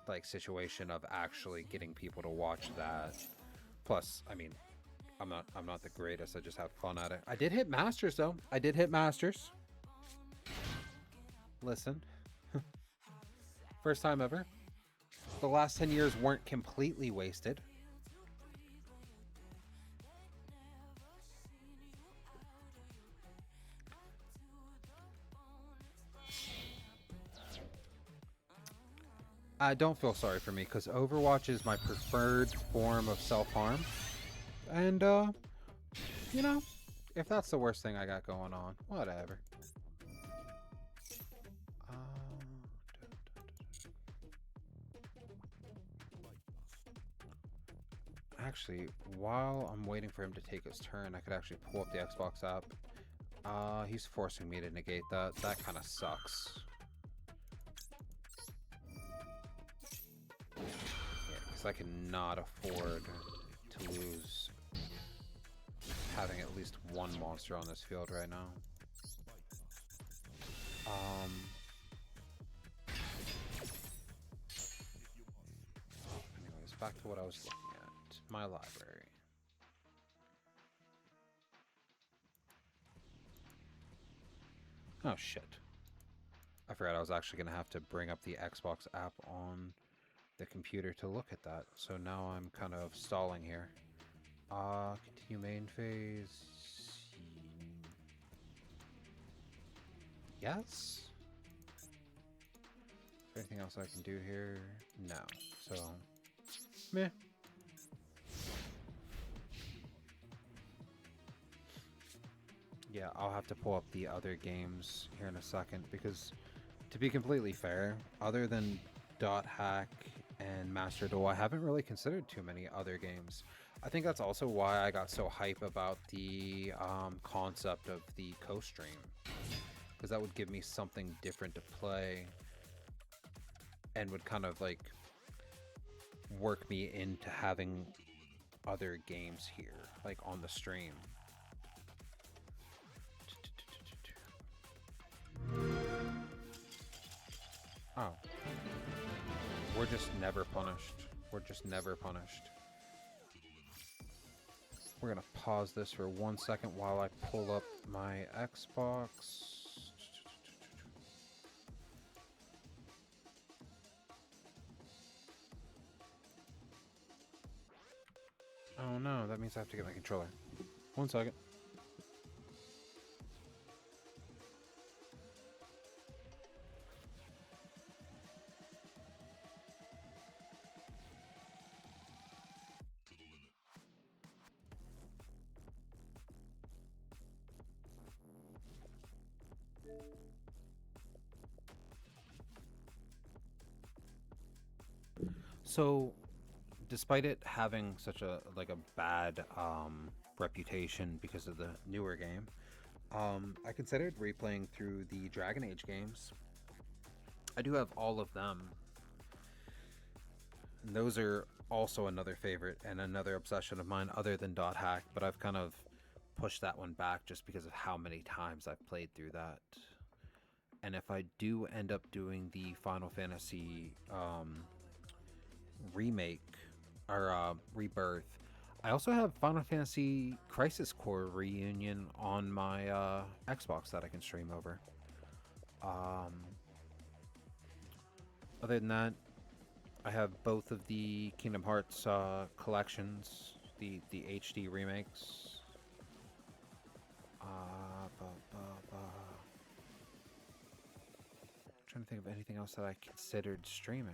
like situation of actually getting people to watch that. Plus, I mean, I'm not the greatest. I just have fun at it. I did hit Masters though. I did hit Masters. Listen. First time ever. The last 10 years weren't completely wasted. Don't feel sorry for me, because Overwatch is my preferred form of self-harm. And, you know, if that's the worst thing I got going on, whatever. Actually, while I'm waiting for him to take his turn, I could actually pull up the Xbox app. He's forcing me to negate that. That kind of sucks. Yeah, because I cannot afford to lose having at least one monster on this field right now. Anyways, back to what I was looking at. My library. Oh shit. I forgot I was actually going to have to bring up the Xbox app on the computer to look at that. So now I'm kind of stalling here. Continue main phase. Yes? Is there anything else I can do here? No. So, meh. Yeah, I'll have to pull up the other games here in a second because, to be completely fair, other than Dot Hack and Master Duel, I haven't really considered too many other games. I think that's also why I got so hype about the concept of the co-stream, because that would give me something different to play and would kind of like work me into having other games here, like on the stream. Oh. We're just never punished. We're just never punished. We're gonna pause this for 1 second while I pull up my Xbox. Oh no, that means I have to get my controller. 1 second. So, despite it having such a like a bad reputation because of the newer game, I considered replaying through the Dragon Age games. I do have all of them, and those are also another favorite and another obsession of mine, other than Dot Hack. But I've kind of pushed that one back just because of how many times I've played through that. And if I do end up doing the Final Fantasy remake or rebirth, I also have Final Fantasy Crisis Core Reunion on my Xbox that I can stream over. Um, Other than that, I have both of the Kingdom Hearts collections, the HD remakes. Trying to think of anything else that I considered streaming.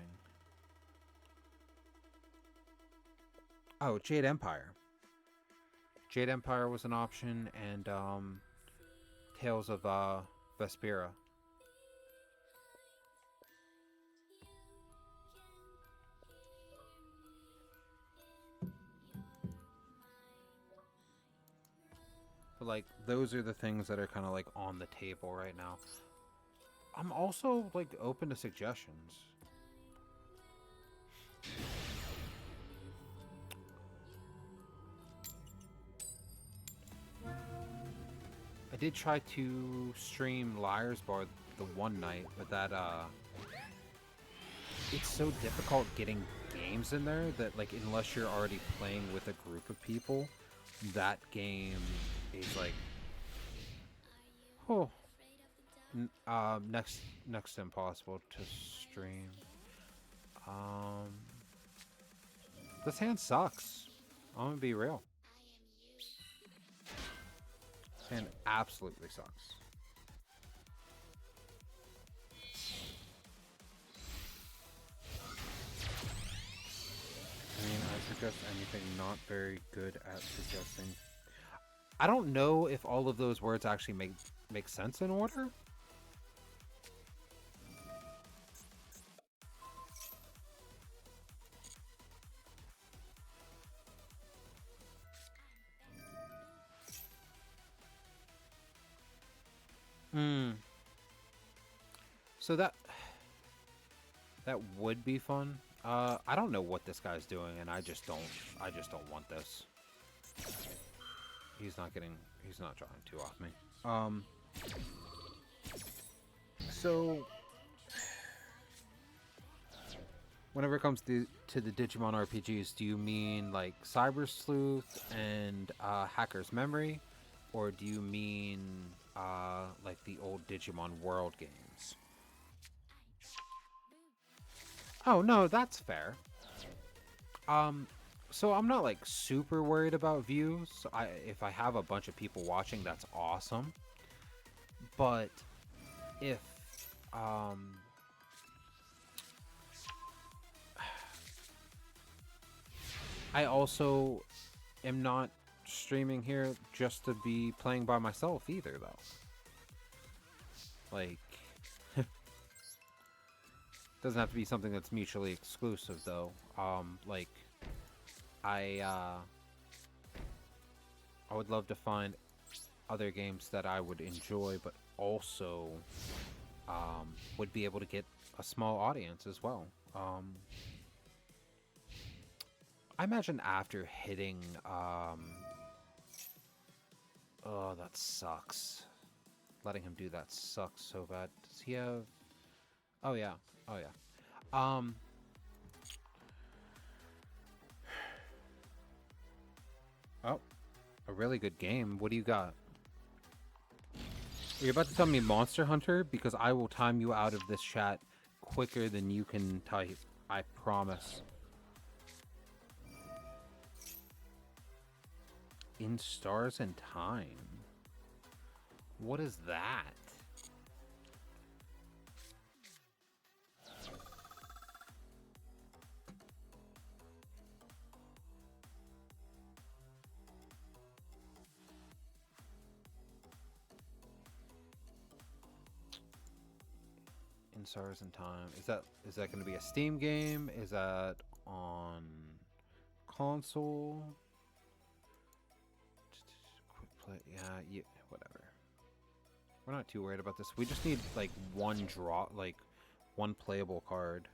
Oh, Jade Empire. Jade Empire was an option, and Tales of Vespera. But like those are the things that are kind of like on the table right now. I'm also like open to suggestions. I did try to stream Liar's Bar the one night, but that it's so difficult getting games in there that like unless you're already playing with a group of people, that game is like oh next to impossible to stream. Um this hand sucks. I'm gonna be real. This hand absolutely sucks. I mean, I suggest anything, not very good at suggesting. I don't know if all of those words actually make sense in order. Hmm. So that would be fun. I don't know what this guy's doing, and I just don't want this. He's not trying to off me. So whenever it comes to the Digimon RPGs, do you mean like Cyber Sleuth and Hacker's Memory, or do you mean like the old Digimon World games? Oh no, that's fair. Um, so I'm not like super worried about views. If I have a bunch of people watching, that's awesome. But if um I also am not streaming here just to be playing by myself either though. Like doesn't have to be something that's mutually exclusive though. Like I I would love to find other games that I would enjoy, but also would be able to get a small audience as well. I imagine after hitting, oh, that sucks. Letting him do that sucks so bad. Does he have? Oh yeah, oh yeah. Oh, a really good game. What do you got? You're about to tell me Monster Hunter? Because I will time you out of this chat quicker than you can type. I promise. In Stars and Time. What is that? Stars in Time. Is that going to be a Steam game? Is that on console? Quick play. Yeah, whatever. We're not too worried about this. We just need like one draw, like one playable card.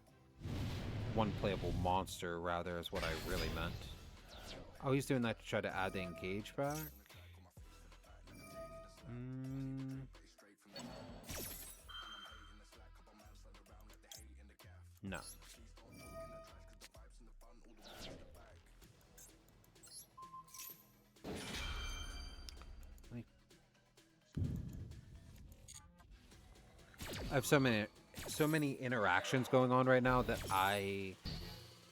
One playable monster, rather, is what I really meant. Oh, he's doing that to try to add the engage back? No. I have so many interactions going on right now that I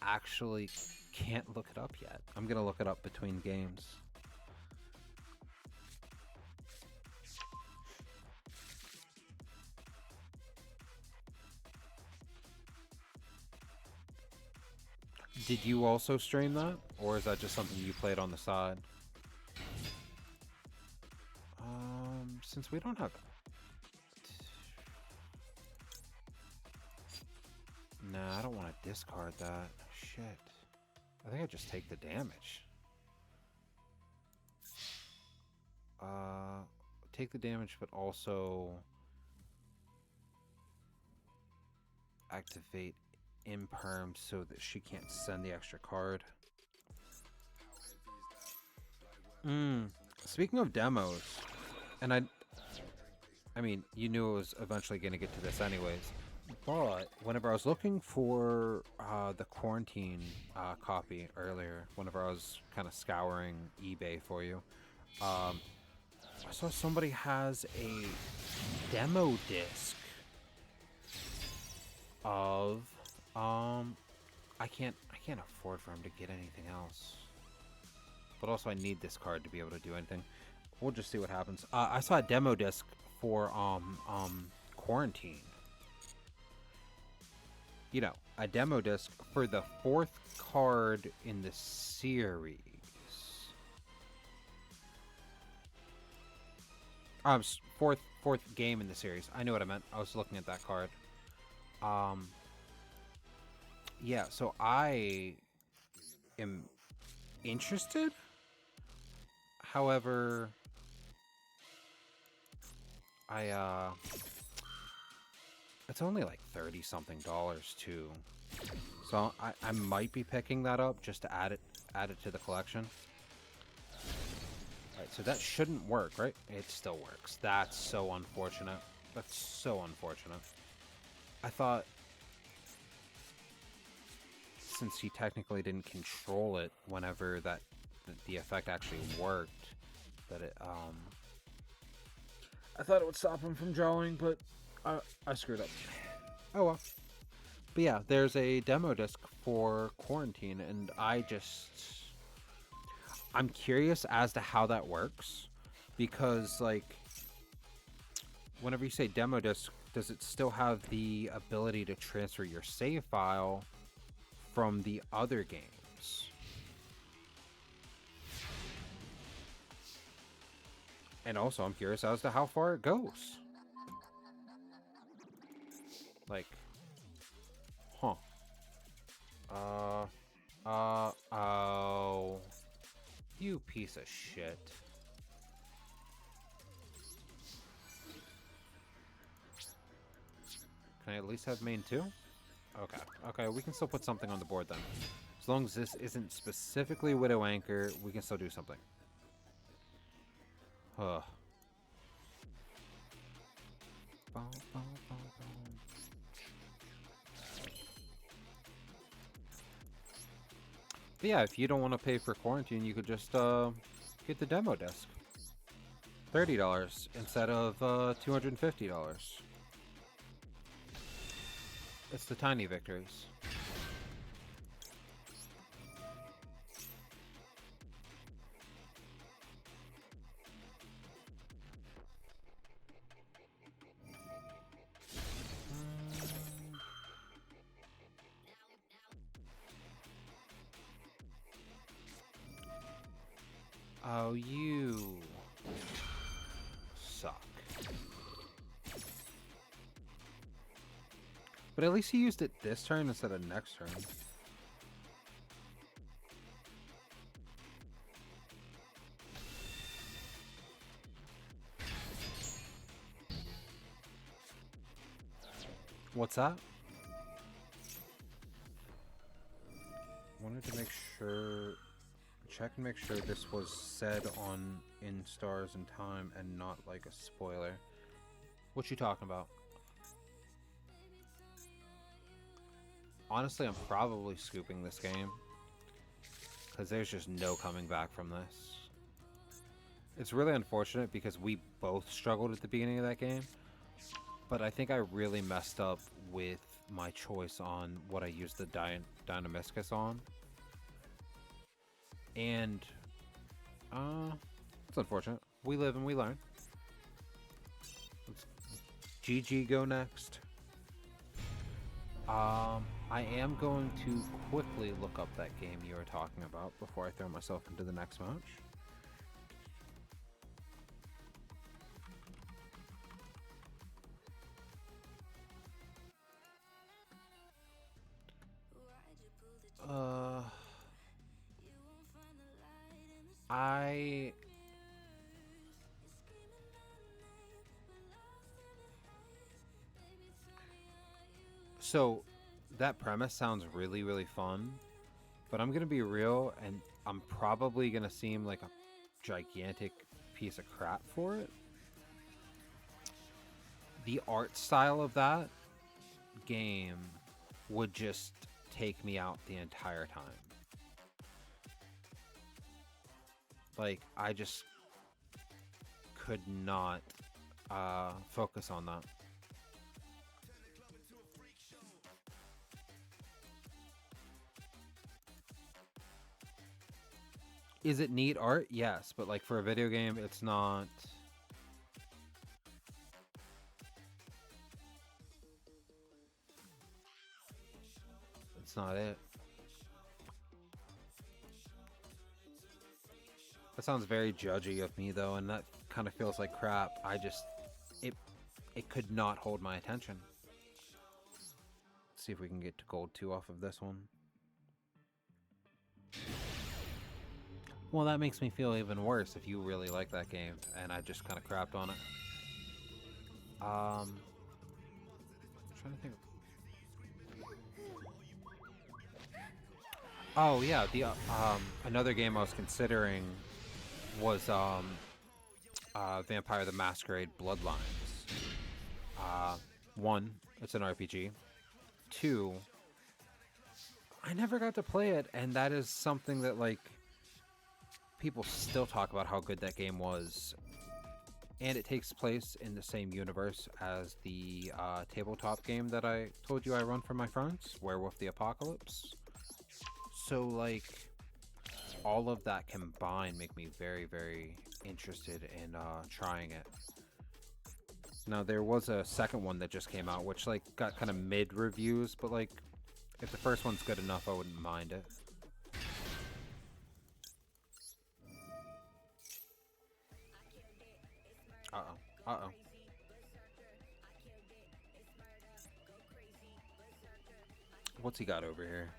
actually can't look it up yet. I'm gonna look it up between games. Did you also stream that? Or is that just something you played on the side? Since we don't have... Nah, I don't want to discard that. Shit. I think I just take the damage. Take the damage, but also... activate imperm so that she can't send the extra card. Speaking of demos, and I mean, you knew I was eventually going to get to this anyways, but whenever I was looking for the Quarantine copy earlier, whenever I was kind of scouring eBay for you, I saw somebody has a demo disc of I can't afford for him to get anything else. But also I need this card to be able to do anything. We'll just see what happens. I saw a demo disc for Quarantine. You know, a demo disc for the 4th card in the series. Fourth game in the series. I knew what I meant. I was looking at that card. Yeah, so I am interested. However, it's only like $30-something too. So I might be picking that up just to add it to the collection. Alright, so that shouldn't work, right? It still works. That's so unfortunate. That's so unfortunate. I thought, since he technically didn't control it whenever the effect actually worked, that it I thought it would stop him from drawing, but I screwed up. Oh well. But yeah, there's a demo disc for Quarantine, and I'm curious as to how that works, because like whenever you say demo disc, does it still have the ability to transfer your save file from the other games? And also, I'm curious as to how far it goes. Like, huh. Oh. You piece of shit. Can I at least have main 2? Okay. Okay, we can still put something on the board then. As long as this isn't specifically Widow Anchor, we can still do something. Huh. But yeah, if you don't want to pay for Quarantine, you could just get the demo disc. $30 instead of $250. It's the tiny victories. Oh, you suck. But at least he used it this turn instead of next turn. What's that? Wanted to make sure, check and make sure this was said on In Stars and Time and not like a spoiler. What you talking about? Honestly, I'm probably scooping this game because there's just no coming back from this. It's really unfortunate because we both struggled at the beginning of that game, but I think I really messed up with my choice on what I used the Dynamiscus on. And, it's unfortunate. We live and we learn. Let's GG go next. I am going to quickly look up that game you were talking about before I throw myself into the next match. So, that premise sounds really, really fun, but I'm gonna be real, and I'm probably gonna seem like a gigantic piece of crap for it. The art style of that game would just take me out the entire time. Like, I just could not focus on that. Is it neat art? Yes, but like for a video game, it's not. It's not it. That sounds very judgy of me though, and that kind of feels like crap. It could not hold my attention. Let's see if we can get to gold 2 off of this one. Well, that makes me feel even worse if you really like that game and I just kind of crapped on it. I'm trying to think. Oh yeah, the another game I was considering was Vampire the Masquerade Bloodlines. 1, it's an RPG. 2, I never got to play it, and that is something that like people still talk about how good that game was. And it takes place in the same universe as the tabletop game that I told you I run for my friends, Werewolf the Apocalypse. So like all of that combined make me very, very interested in trying it. Now there was a second one that just came out, which like got kind of mid reviews, but like if the first one's good enough, I wouldn't mind it. Uh-oh. Uh-oh. What's he got over here?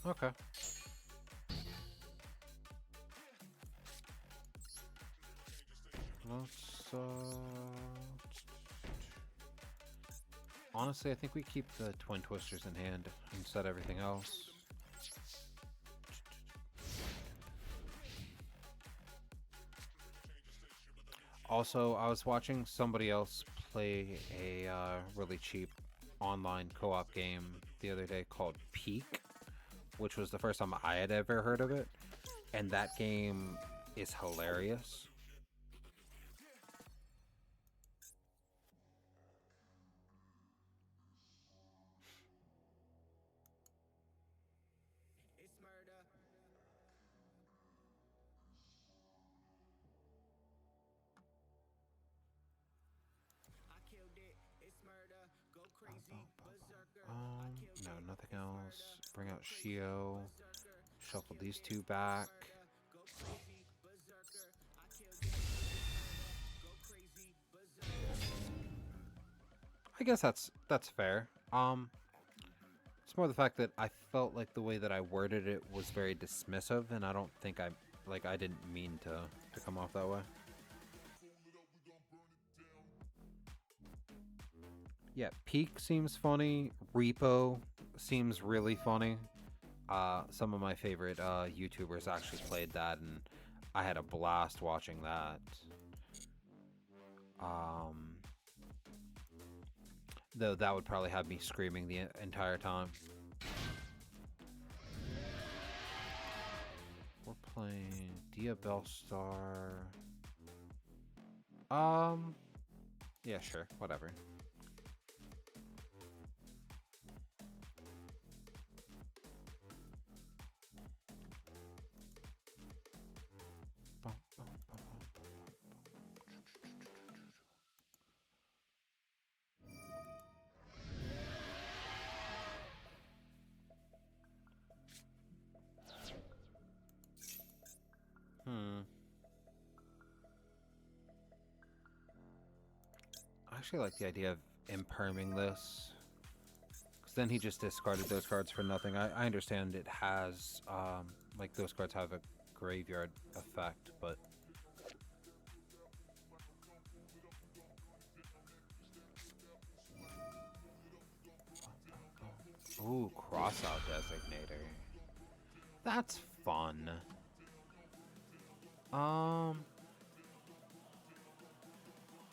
Okay. Let's, honestly, I think we keep the Twin Twisters in hand and set everything else. Also, I was watching somebody else play a really cheap online co-op game the other day called Peak, which was the first time I had ever heard of it, and that game is hilarious. No, nothing else. Bring out Shio. Shuffle these two back. I guess that's fair. It's more the fact that I felt like the way that I worded it was very dismissive, and I don't think I didn't mean to come off that way. Yeah, Peak seems funny. Repo seems really funny. Some of my favorite YouTubers actually played that, and I had a blast watching that. Though that would probably have me screaming the entire time. We're playing Dia Bellstar. Yeah, sure, whatever. I actually like the idea of imperming this. Because then he just discarded those cards for nothing. I understand it has, like, those cards have a graveyard effect, but... Ooh, Crossout Designator. That's fun.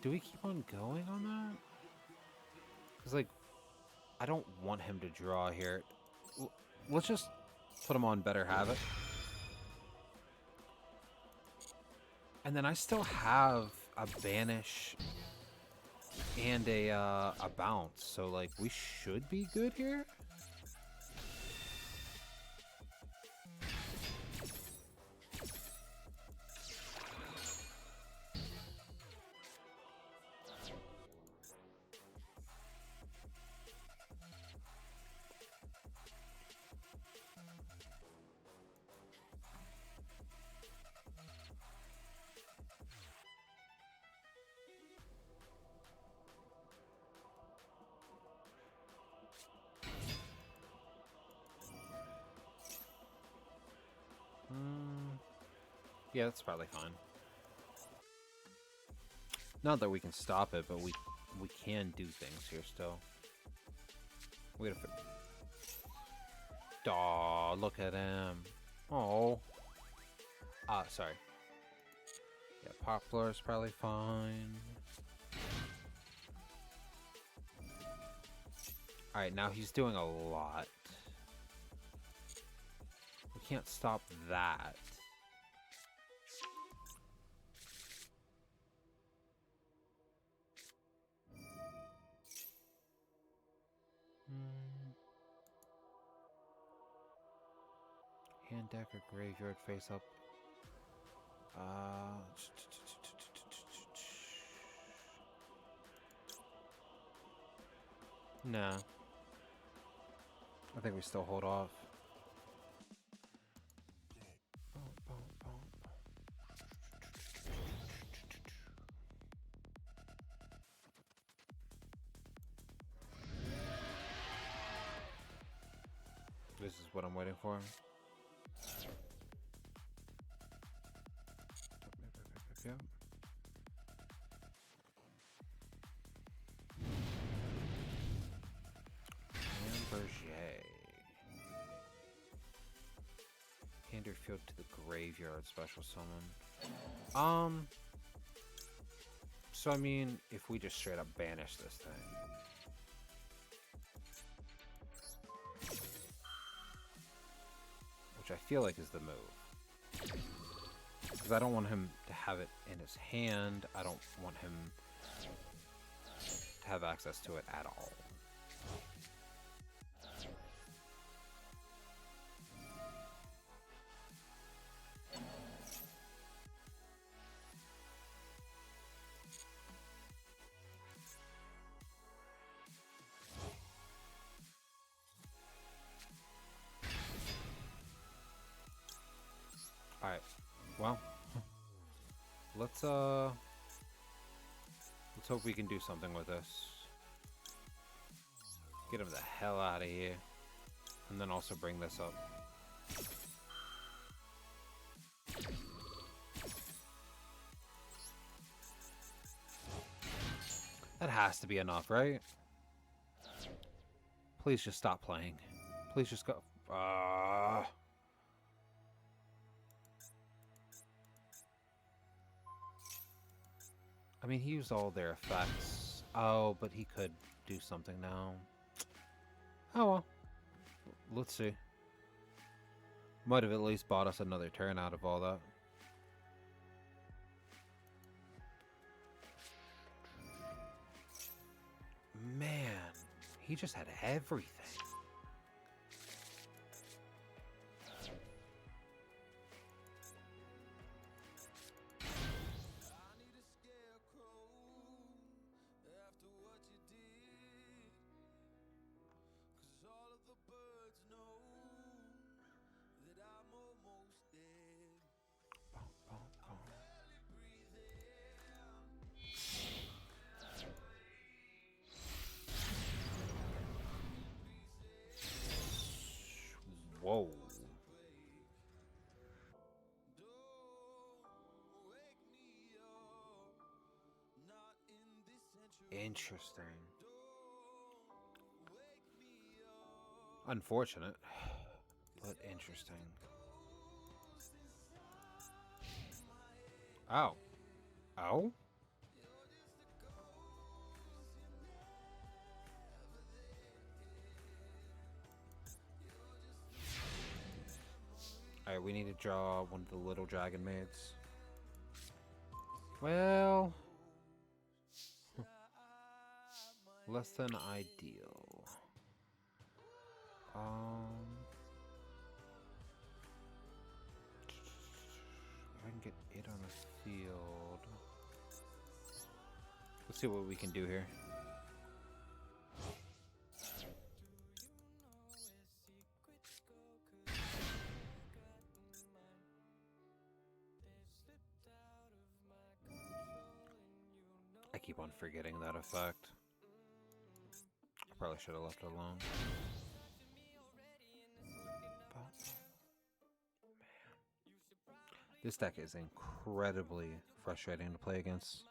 Do we keep on going on that? Because, like, I don't want him to draw here. Let's just put him on Better Habit. And then I still have a Banish and a Bounce. So, like, we should be good here. Yeah, that's probably fine. Not that we can stop it, but we can do things here still. We gotta... Aw, look at him. Oh. Sorry. Yeah, Poplar is probably fine. Alright, now he's doing a lot. We can't stop that. Hand deck or graveyard face up. Nah. I think we still hold off. This is what I'm waiting for. Yep. Hand your field to the graveyard, special summon. So I mean, if we just straight up banish this thing. Which I feel like is the move. Because I don't want him to have it in his hand. I don't want him to have access to it at all. let's hope we can do something with this. Get him the hell out of here. And then also bring this up. That has to be enough, right? Please just stop playing. Please just go. I mean, he used all their effects. Oh, but he could do something now. Oh well. Let's see. Might have at least bought us another turn out of all that. Man, he just had everything. Whoa. Interesting. Unfortunate, but interesting. Oh. Oh? Alright, we need to draw one of the little Dragonmaids. Well... less than ideal. If I can get it on the field... Let's see what we can do here. I keep on forgetting that effect. I probably should have left it alone. Man. This deck is incredibly frustrating to play against.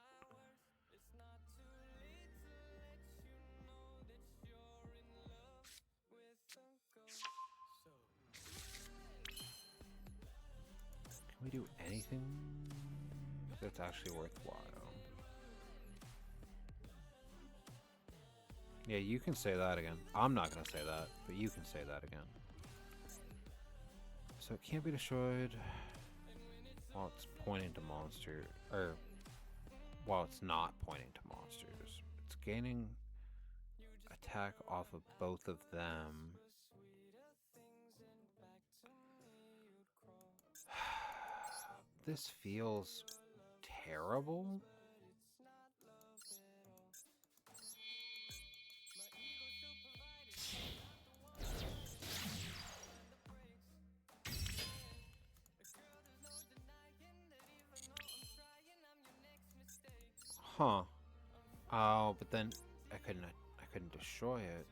Can we do anything that's actually worthwhile? Yeah, you can say that again. I'm not going to say that, but you can say that again. So it can't be destroyed while it's pointing to monster, or while it's not pointing to monsters. It's gaining attack off of both of them. This feels terrible. Huh. Oh, but then I couldn't destroy it.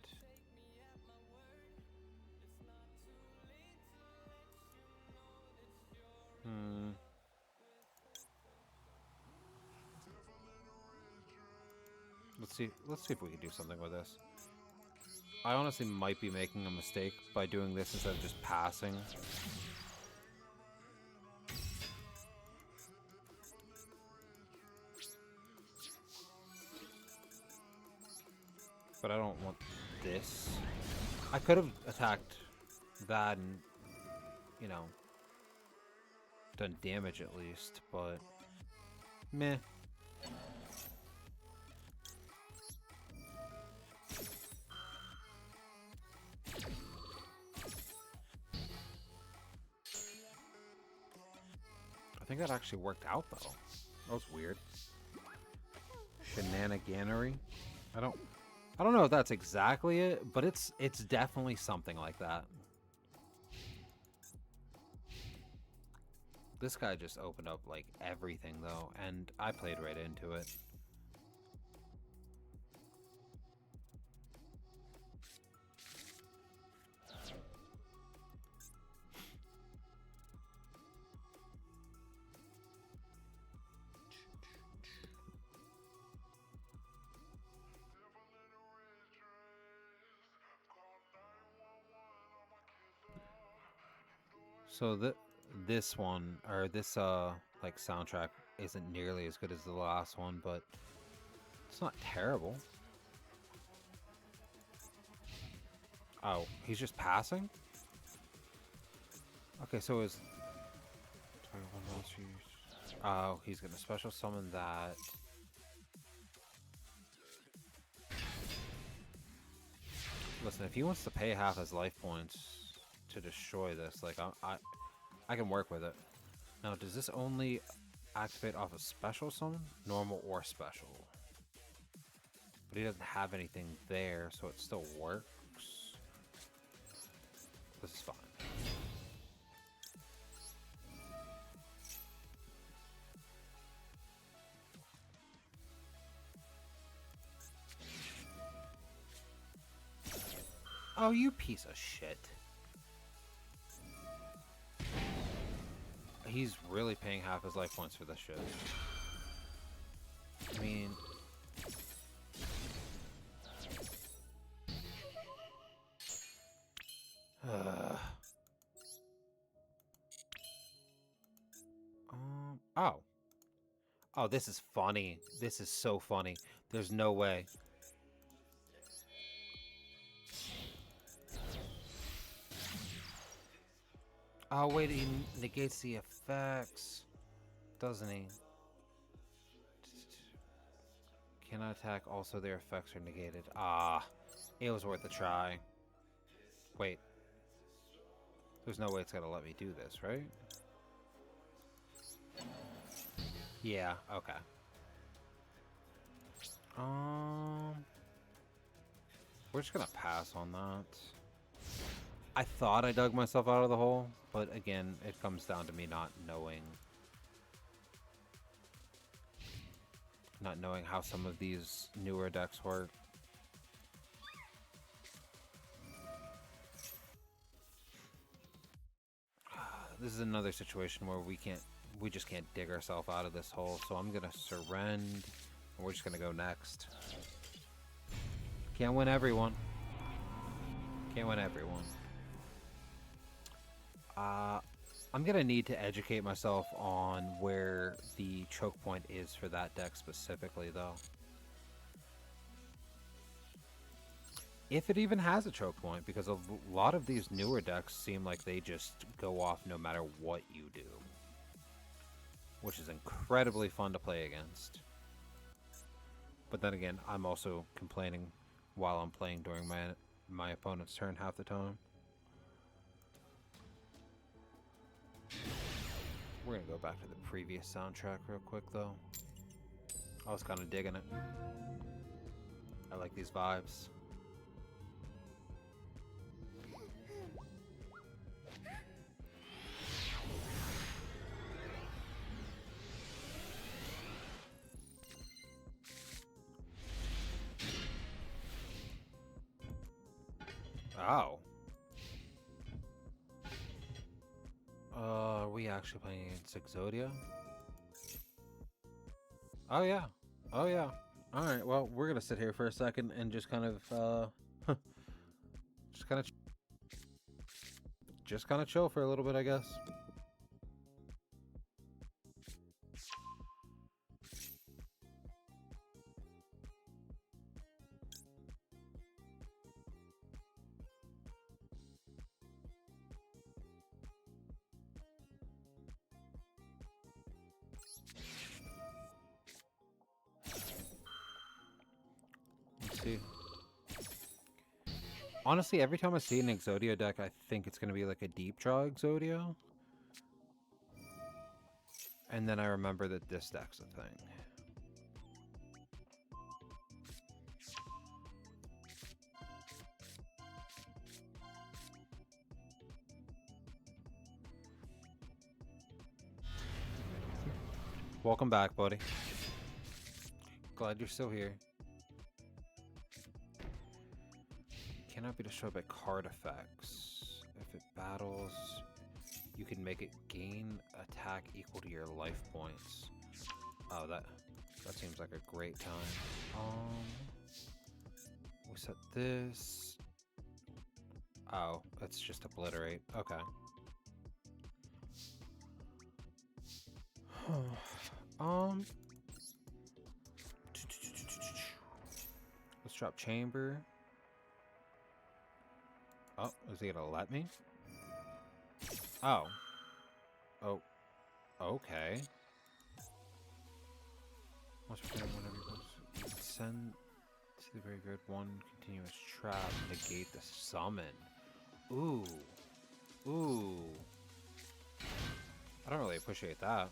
Let's see if we can do something with this. I honestly might be making a mistake by doing this instead of just passing. But I don't want this. I could have attacked that and, you know, done damage at least, but meh. I think that actually worked out though. That was weird. Shenaniganery. I don't know if that's exactly it, but it's definitely something like that. This guy just opened up like everything though, and I played right into it. So this one or this like soundtrack isn't nearly as good as the last one, but it's not terrible. Oh, he's just passing? Okay, so is oh, he's gonna special summon that. Listen, if he wants to pay half his life points to destroy this, like I can work with it. Now, does this only activate off a special summon? Normal or special? But he doesn't have anything there, so it still works. This is fine. Oh, you piece of shit. He's really paying half his life points for this shit. I mean... oh. Oh, this is funny. This is so funny. There's no way. Oh, wait, he negates the effects, doesn't he? Cannot attack, also their effects are negated. Ah, it was worth a try. Wait. There's no way it's gonna let me do this, right? Yeah, okay. We're just gonna pass on that. I thought I dug myself out of the hole, but again, it comes down to me not knowing how some of these newer decks work. This is another situation where we just can't dig ourselves out of this hole, so I'm gonna surrender, and we're just gonna go next. Can't win everyone. Can't win everyone. I'm gonna need to educate myself on where the choke point is for that deck specifically, though. If it even has a choke point, because a lot of these newer decks seem like they just go off no matter what you do. Which is incredibly fun to play against. But then again, I'm also complaining while I'm playing during my opponent's turn half the time. We're gonna go back to the previous soundtrack real quick, though. I was kind of digging it. I like these vibes. Oh. Are we actually playing against Exodia? Oh yeah. Oh yeah. Alright, well, we're gonna sit here for a second and just kind of, just kind of chill for a little bit, I guess. Let's see. Honestly, every time I see an Exodia deck, I think it's going to be like a deep draw Exodia. And then I remember that this deck's a thing. Welcome back, buddy. Glad you're still here. Cannot be destroyed by card effects. If it battles, you can make it gain attack equal to your life points. Oh, that seems like a great time. We set this. Oh, it's just obliterate. Okay. Let's drop chamber. Oh, is he gonna let me? Oh. Oh. Okay. Once per turn, whenever you post, send to the graveyard one continuous trap, negate the summon. Ooh. Ooh. I don't really appreciate that.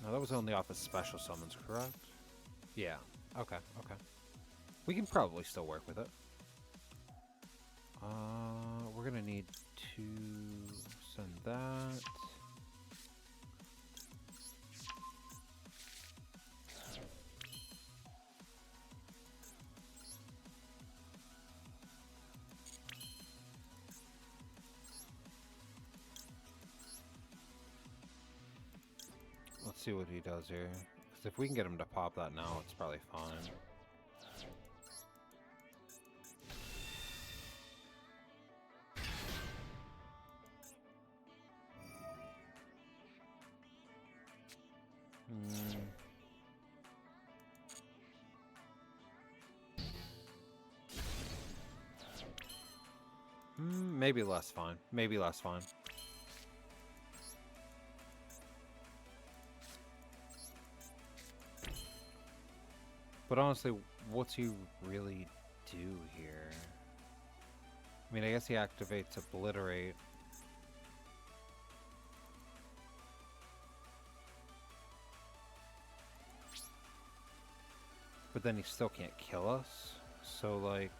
No, that was only off of special summons, correct? Yeah. Okay, okay. We can probably still work with it. We're gonna need to send that. Let's see what he does here. Because if we can get him to pop that now, it's probably fine. Maybe less fine. Maybe less fine. But honestly, what's he really do here? I mean, I guess he activates Obliterate. But then he still can't kill us. So, like,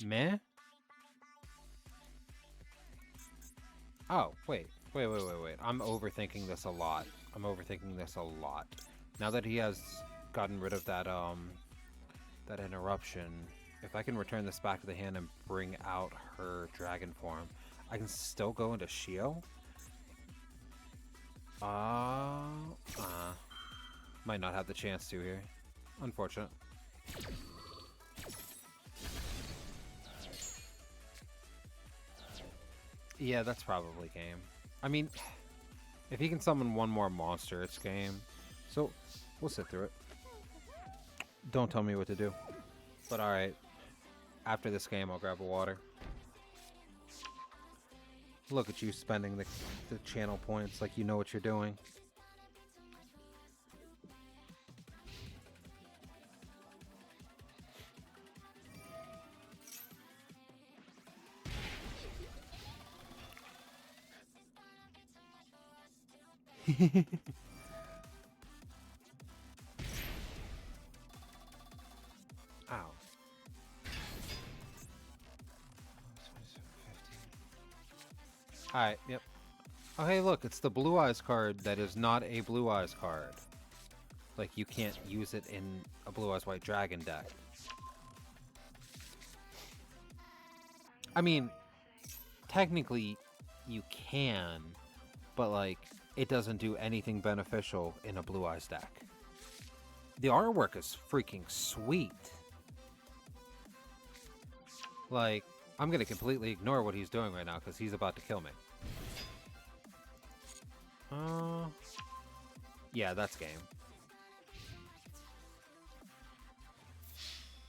meh? Oh, wait. Wait. I'm overthinking this a lot. Now that he has gotten rid of that, that interruption, if I can return this back to the hand and bring out her dragon form, I can still go into Shio? Might not have the chance to here. Unfortunate. Yeah, that's probably game. I mean, if he can summon one more monster, it's game. So, we'll sit through it. Don't tell me what to do. But alright. After this game, I'll grab a water. Look at you spending the channel points like you know what you're doing. Ow. Alright, yep. Oh, hey, look, it's the Blue Eyes card that is not a Blue Eyes card. Like, you can't use it in a Blue Eyes White Dragon deck. I mean, technically, you can, but, like, it doesn't do anything beneficial in a Blue Eyes deck. The artwork is freaking sweet. Like, I'm gonna completely ignore what he's doing right now because he's about to kill me. Yeah, that's game.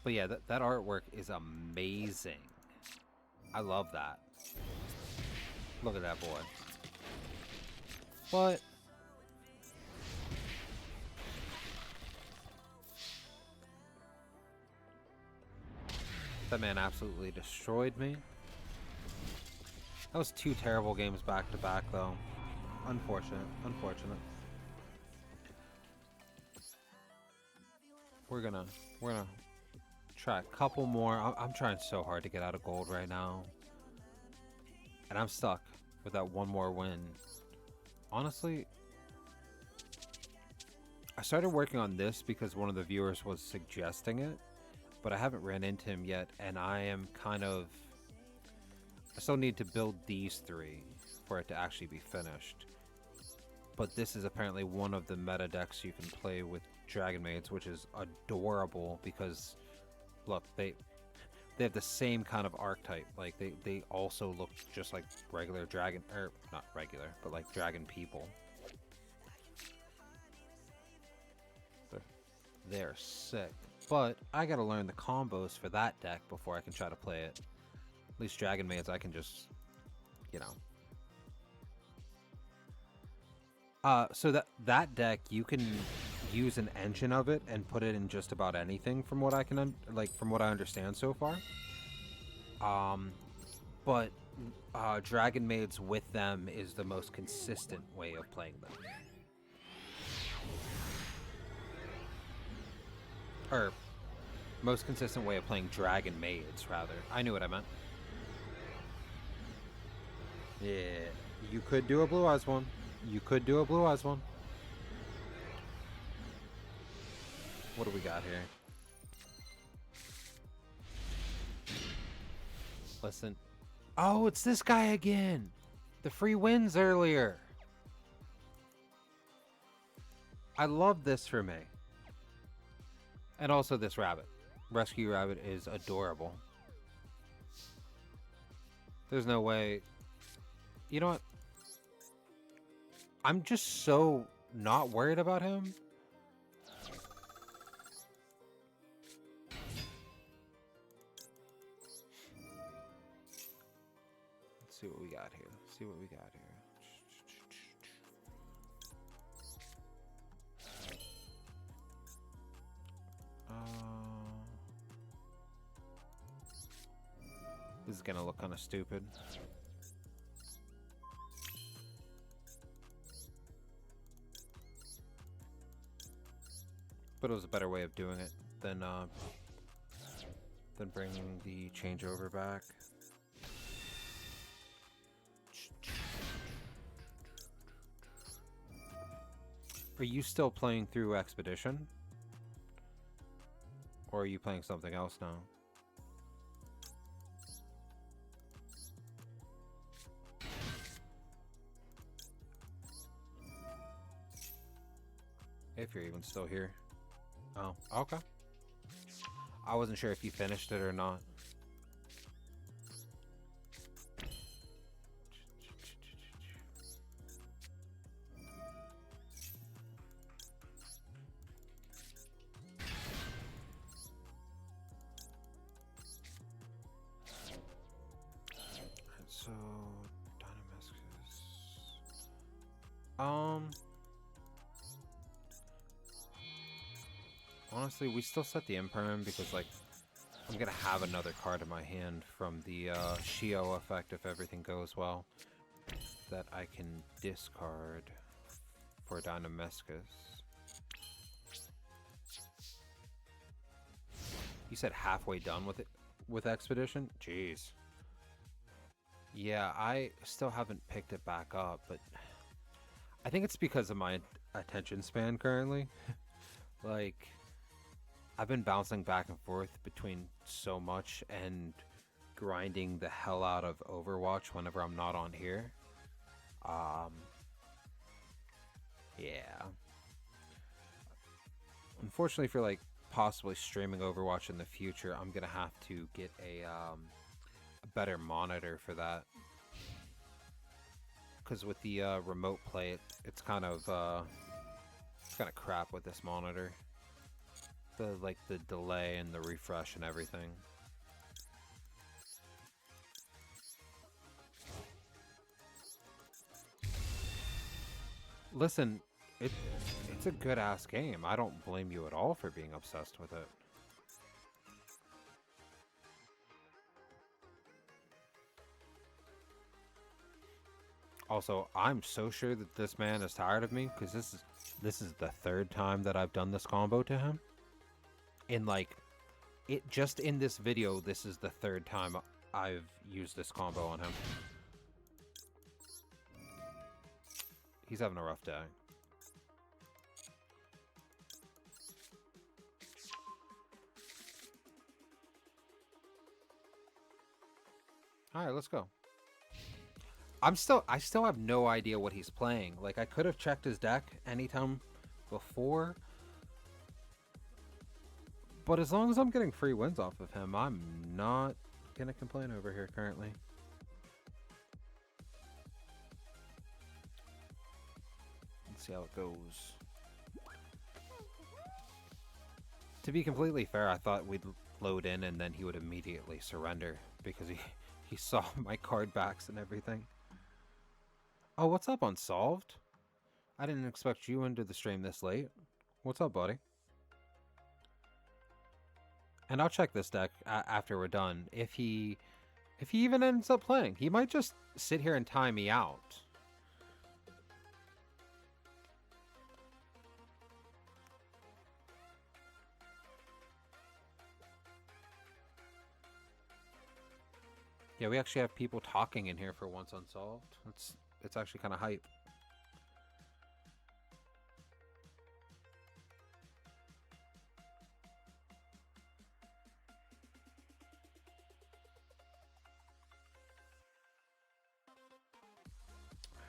But yeah, that artwork is amazing. I love that. Look at that boy. But that man absolutely destroyed me. That was two terrible games back to back, though. Unfortunate. Unfortunate. We're gonna try a couple more. I'm trying so hard to get out of gold right now, and I'm stuck with that one more win. Honestly, I started working on this because one of the viewers was suggesting it, but I haven't ran into him yet, and I am kind of... I still need to build these three for it to actually be finished. But this is apparently one of the meta decks you can play with Dragonmaids, which is adorable because, look, they have the same kind of archetype. Like, they also look just like regular dragon, or not regular, but like dragon people. They're sick. But I gotta learn the combos for that deck before I can try to play it. At least Dragonmaids I can just, you know. So that deck, you can use an engine of it and put it in just about anything from what I can, from what I understand so far. But Dragonmaids with them is the most consistent way of playing them. Or, most consistent way of playing Dragonmaids, rather. I knew what I meant. Yeah, you could do a Blue Eyes one. You could do a Blue Eyes one. What do we got here? Listen. Oh, it's this guy again! The free wins earlier! I love this for me. And also this rabbit. Rescue Rabbit is adorable. There's no way... You know what? I'm just so not worried about him. Let's see what we got here. Let's see what we got here. This is gonna look kind of stupid. But it was a better way of doing it than bringing the changeover back. Are you still playing through Expedition? Or are you playing something else now? If you're even still here. Oh, okay. I wasn't sure if you finished it or not. So, Dynamiscus. Honestly, we still set the Imperm because, like, I'm gonna have another card in my hand from the Shio effect if everything goes well that I can discard for Dynamiscus. You said halfway done with it with Expedition? Jeez. Yeah, I still haven't picked it back up, but I think it's because of my attention span currently. Like, I've been bouncing back and forth between so much and grinding the hell out of Overwatch whenever I'm not on here. Yeah. Unfortunately for, like, possibly streaming Overwatch in the future, I'm gonna have to get a better monitor for that. Because with the remote play, it's kind of crap with this monitor. The delay and the refresh and everything. Listen, it's a good ass game. I don't blame you at all for being obsessed with it. Also, I'm so sure that this man is tired of me because this is the third time that I've done this combo to him. In like it just in this video, this is the third time I've used this combo on him. He's having a rough day. All right, let's go. I still have no idea what he's playing. Like I could have checked his deck anytime before, but as long as I'm getting free wins off of him, I'm not gonna complain over here currently. Let's see how it goes. To be completely fair, I thought we'd load in and then he would immediately surrender because he saw my card backs and everything. Oh, what's up, Unsolved? I didn't expect you into the stream this late. What's up, buddy? And I'll check this deck after we're done. If he even ends up playing, he might just sit here and time me out. Yeah, we actually have people talking in here for once, Unsolved. It's actually kind of hype.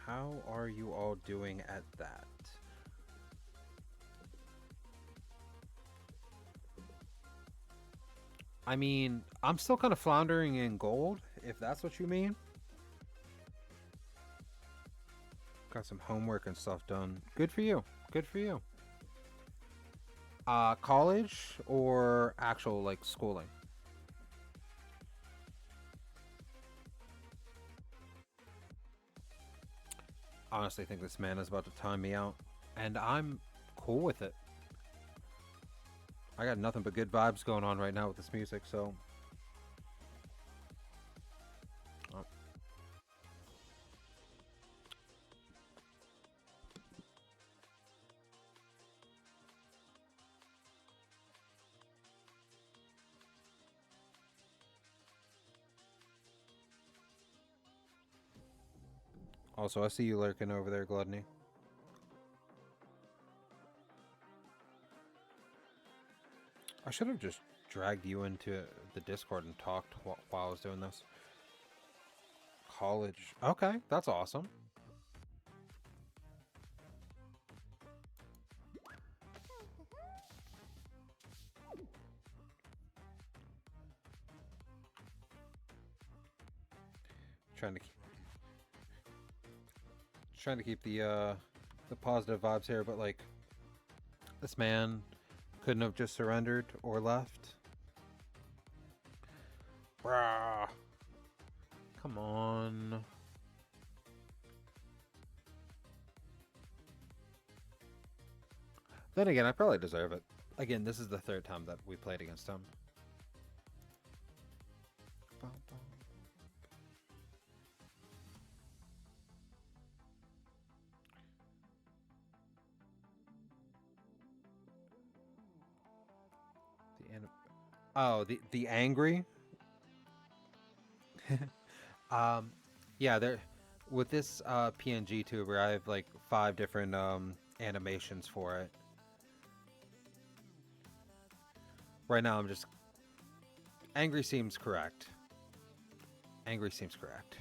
How are you all doing at that? I mean, I'm still kind of floundering in gold, if that's what you mean. Got some homework and stuff done. Good for you. Good for you. College or actual, like, schooling? Honestly, think this man is about to time me out. And I'm cool with it. I got nothing but good vibes going on right now with this music, so... Oh. Also, I see you lurking over there, Gluttony. I should have just dragged you into the Discord and talked while I was doing this. College. Okay, that's awesome. Trying to keep the positive vibes here, but like this man couldn't have just surrendered or left. Bruh. Come on. Then again, I probably deserve it. Again, this is the third time that we played against him. The angry. Yeah, there with this PNG tuber, I have like 5 different animations for it. Right now, I'm just angry seems correct. Angry seems correct.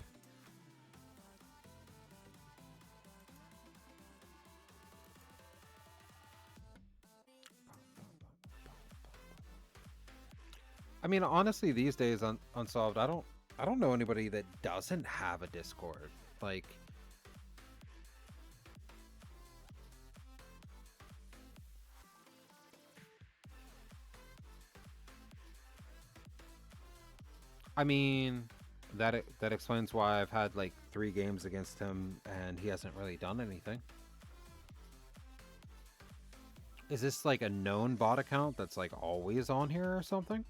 I mean, honestly, these days on Unsolved, I don't know anybody that doesn't have a Discord. Like, I mean, that explains why I've had like 3 games against him and he hasn't really done anything. Is this like a known bot account that's like always on here or something?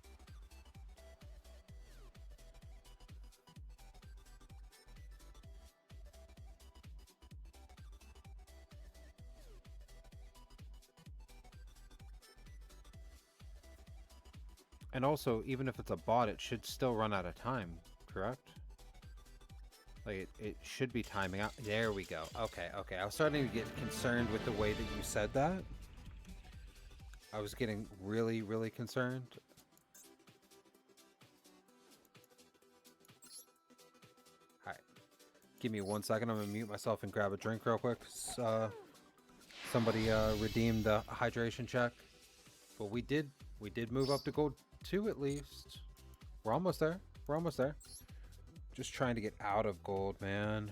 And also, even if it's a bot, it should still run out of time, correct? Like, it should be timing out. There we go. Okay, okay. I was starting to get concerned with the way that you said that. I was getting really, really concerned. Alright. Give me 1 second. I'm going to mute myself and grab a drink real quick. Somebody redeemed the hydration check. But we did move up to gold 2 at least. We're almost there. We're almost there. Just trying to get out of gold, man.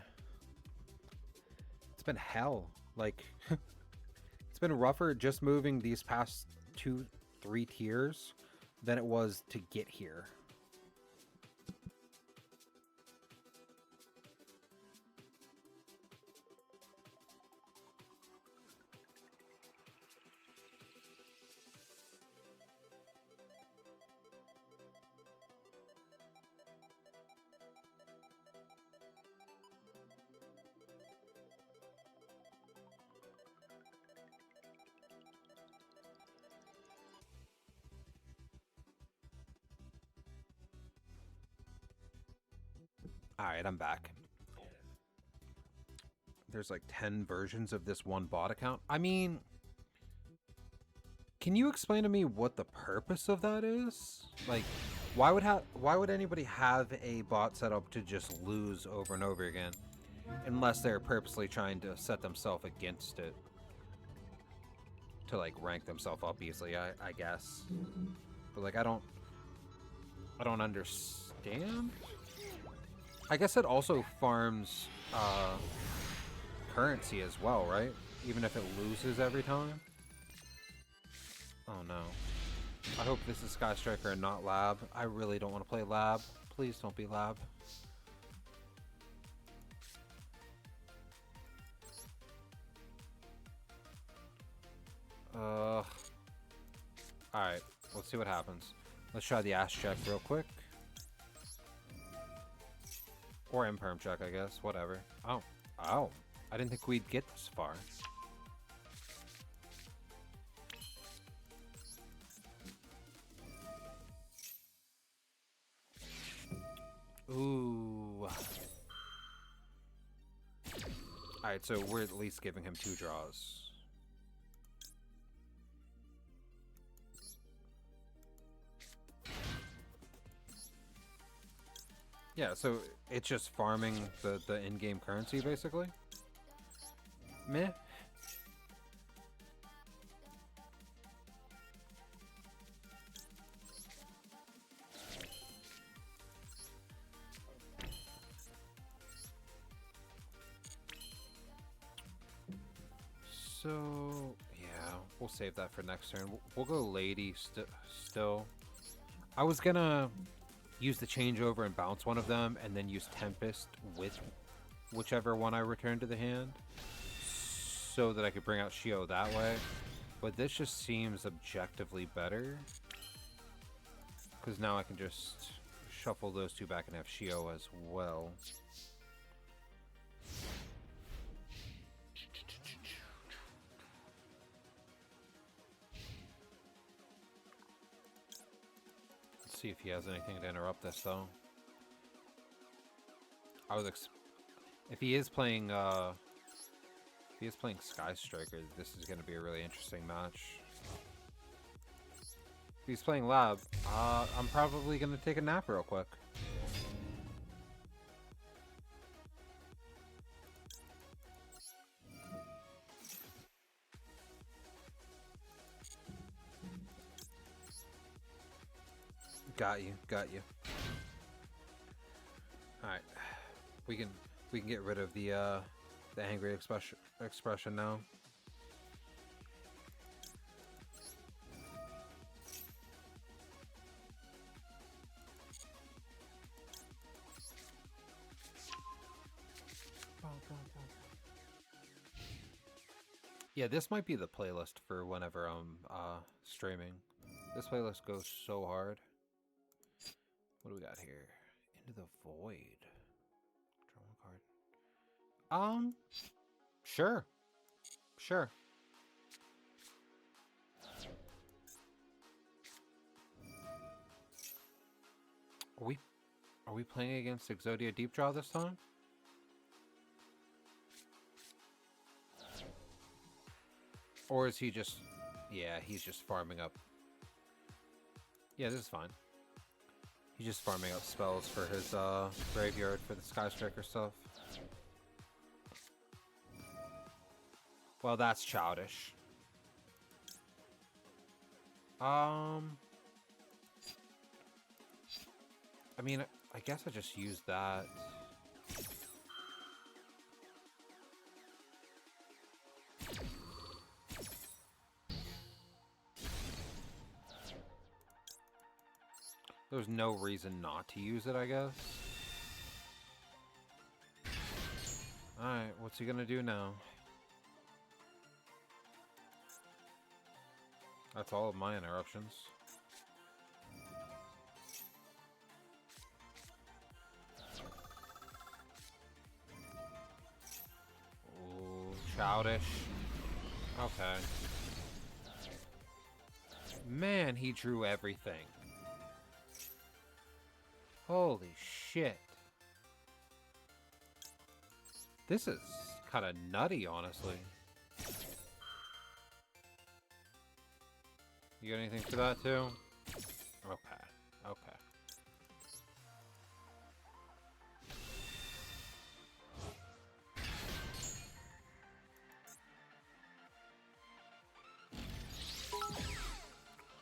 It's been hell. Like, it's been rougher just moving these past 2-3 tiers than it was to get here. Alright, I'm back. There's like 10 versions of this one bot account. I mean, can you explain to me what the purpose of that is? Like, why would anybody have a bot set up to just lose over and over again? Unless they're purposely trying to set themselves against it. To like rank themselves up easily, I guess. But like I don't understand. I guess it also farms currency as well, right? Even if it loses every time. Oh no. I hope this is Sky Striker and not Lab. I really don't want to play Lab. Please don't be Lab. Alright, let's see what happens. Let's try the Ash check real quick. Or Imperm check, I guess. Whatever. Oh. Oh. I didn't think we'd get this far. Ooh. Alright, so we're at least giving him 2 draws. Yeah, so it's just farming the in-game currency, basically? Meh. So, yeah, we'll save that for next turn. We'll go Lady still. I was gonna use the changeover and bounce one of them, and then use Tempest with whichever one I return to the hand, so that I could bring out Shio that way. But this just seems objectively better, because now I can just shuffle those 2 back and have Shio as well. See if he has anything to interrupt this, though. If he is playing Sky Striker, this is going to be a really interesting match. If he's playing Lab, I'm probably going to take a nap real quick. Got you, got you. Alright. We can get rid of the angry expression now. Yeah, this might be the playlist for whenever I'm streaming. This playlist goes so hard. What do we got here? Into the Void. Draw one card. Sure. Sure. we playing against Exodia Deep Draw this time? Or is he just... Yeah, he's just farming up. Yeah, this is fine. He's just farming up spells for his graveyard for the Sky Striker stuff. Well, that's childish. I mean, I guess I just used that. There's no reason not to use it, I guess. Alright, what's he gonna do now? That's all of my interruptions. Ooh, childish. Okay. Man, he drew everything. Holy shit. This is kind of nutty, honestly. You got anything for that, too? Okay. Okay.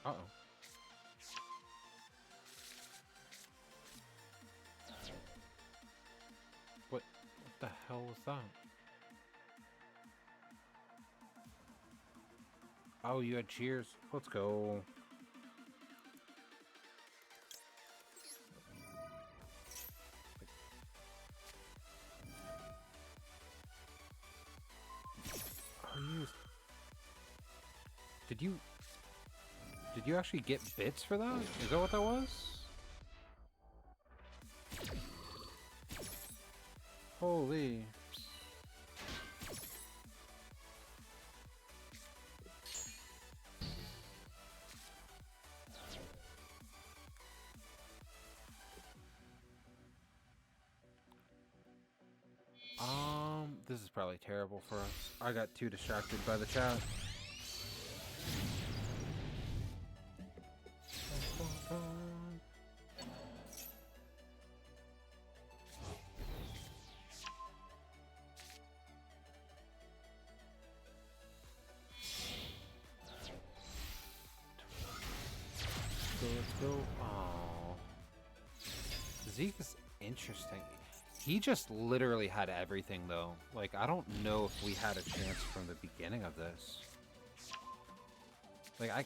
Uh-oh. What the hell was that? Oh, you had cheers. Let's go. Oh, Did you actually get bits for that? Is that what that was? Holy. This is probably terrible for us. I got too distracted by the chat. Let's go. Oh. Zeke is interesting. He just literally had everything, though. Like, I don't know if we had a chance from the beginning of this. Like, I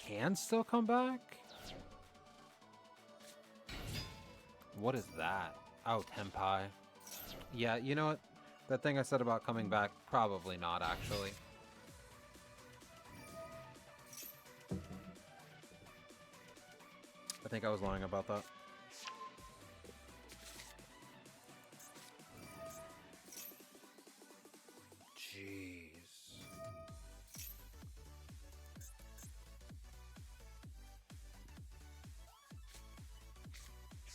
can still come back? What is that? Oh, Tempai. Yeah, you know what? That thing I said about coming back, probably not, actually. I think I was lying about that. Jeez.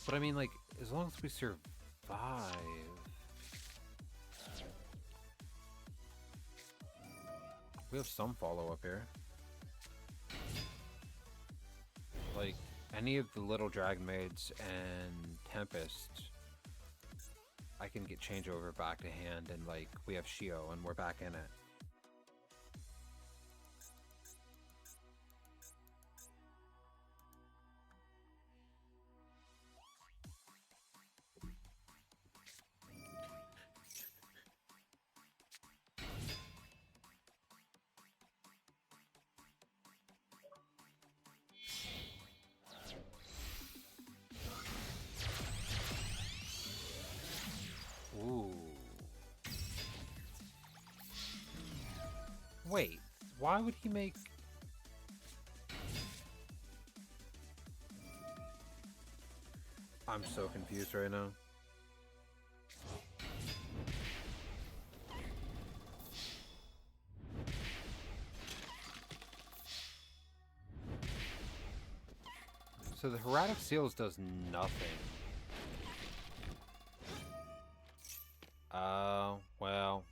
But I mean, like, as long as we survive... We have some follow-up here. Like, any of the little Dragonmaids and Tempest, I can get changeover back to hand, and like we have Shio and we're back in it. Ooh. Wait, why would he make... I'm so confused right now. So the Heraldic Seals does nothing. Well,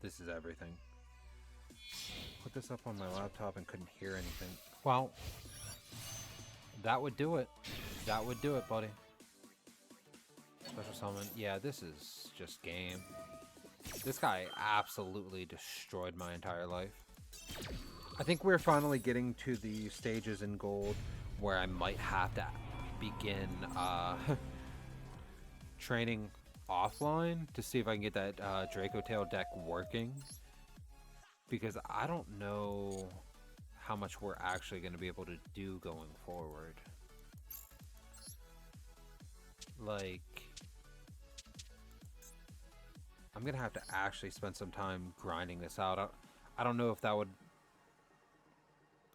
this is everything. Put this up on my laptop and couldn't hear anything. Well, that would do it. That would do it, buddy. Special summon. Yeah, this is just game. This guy absolutely destroyed my entire life. I think we're finally getting to the stages in gold where I might have to begin training offline to see if I can get that Draco Tail deck working. Because I don't know how much we're actually going to be able to do going forward. Like, I'm going to have to actually spend some time grinding this out. I don't know if that would...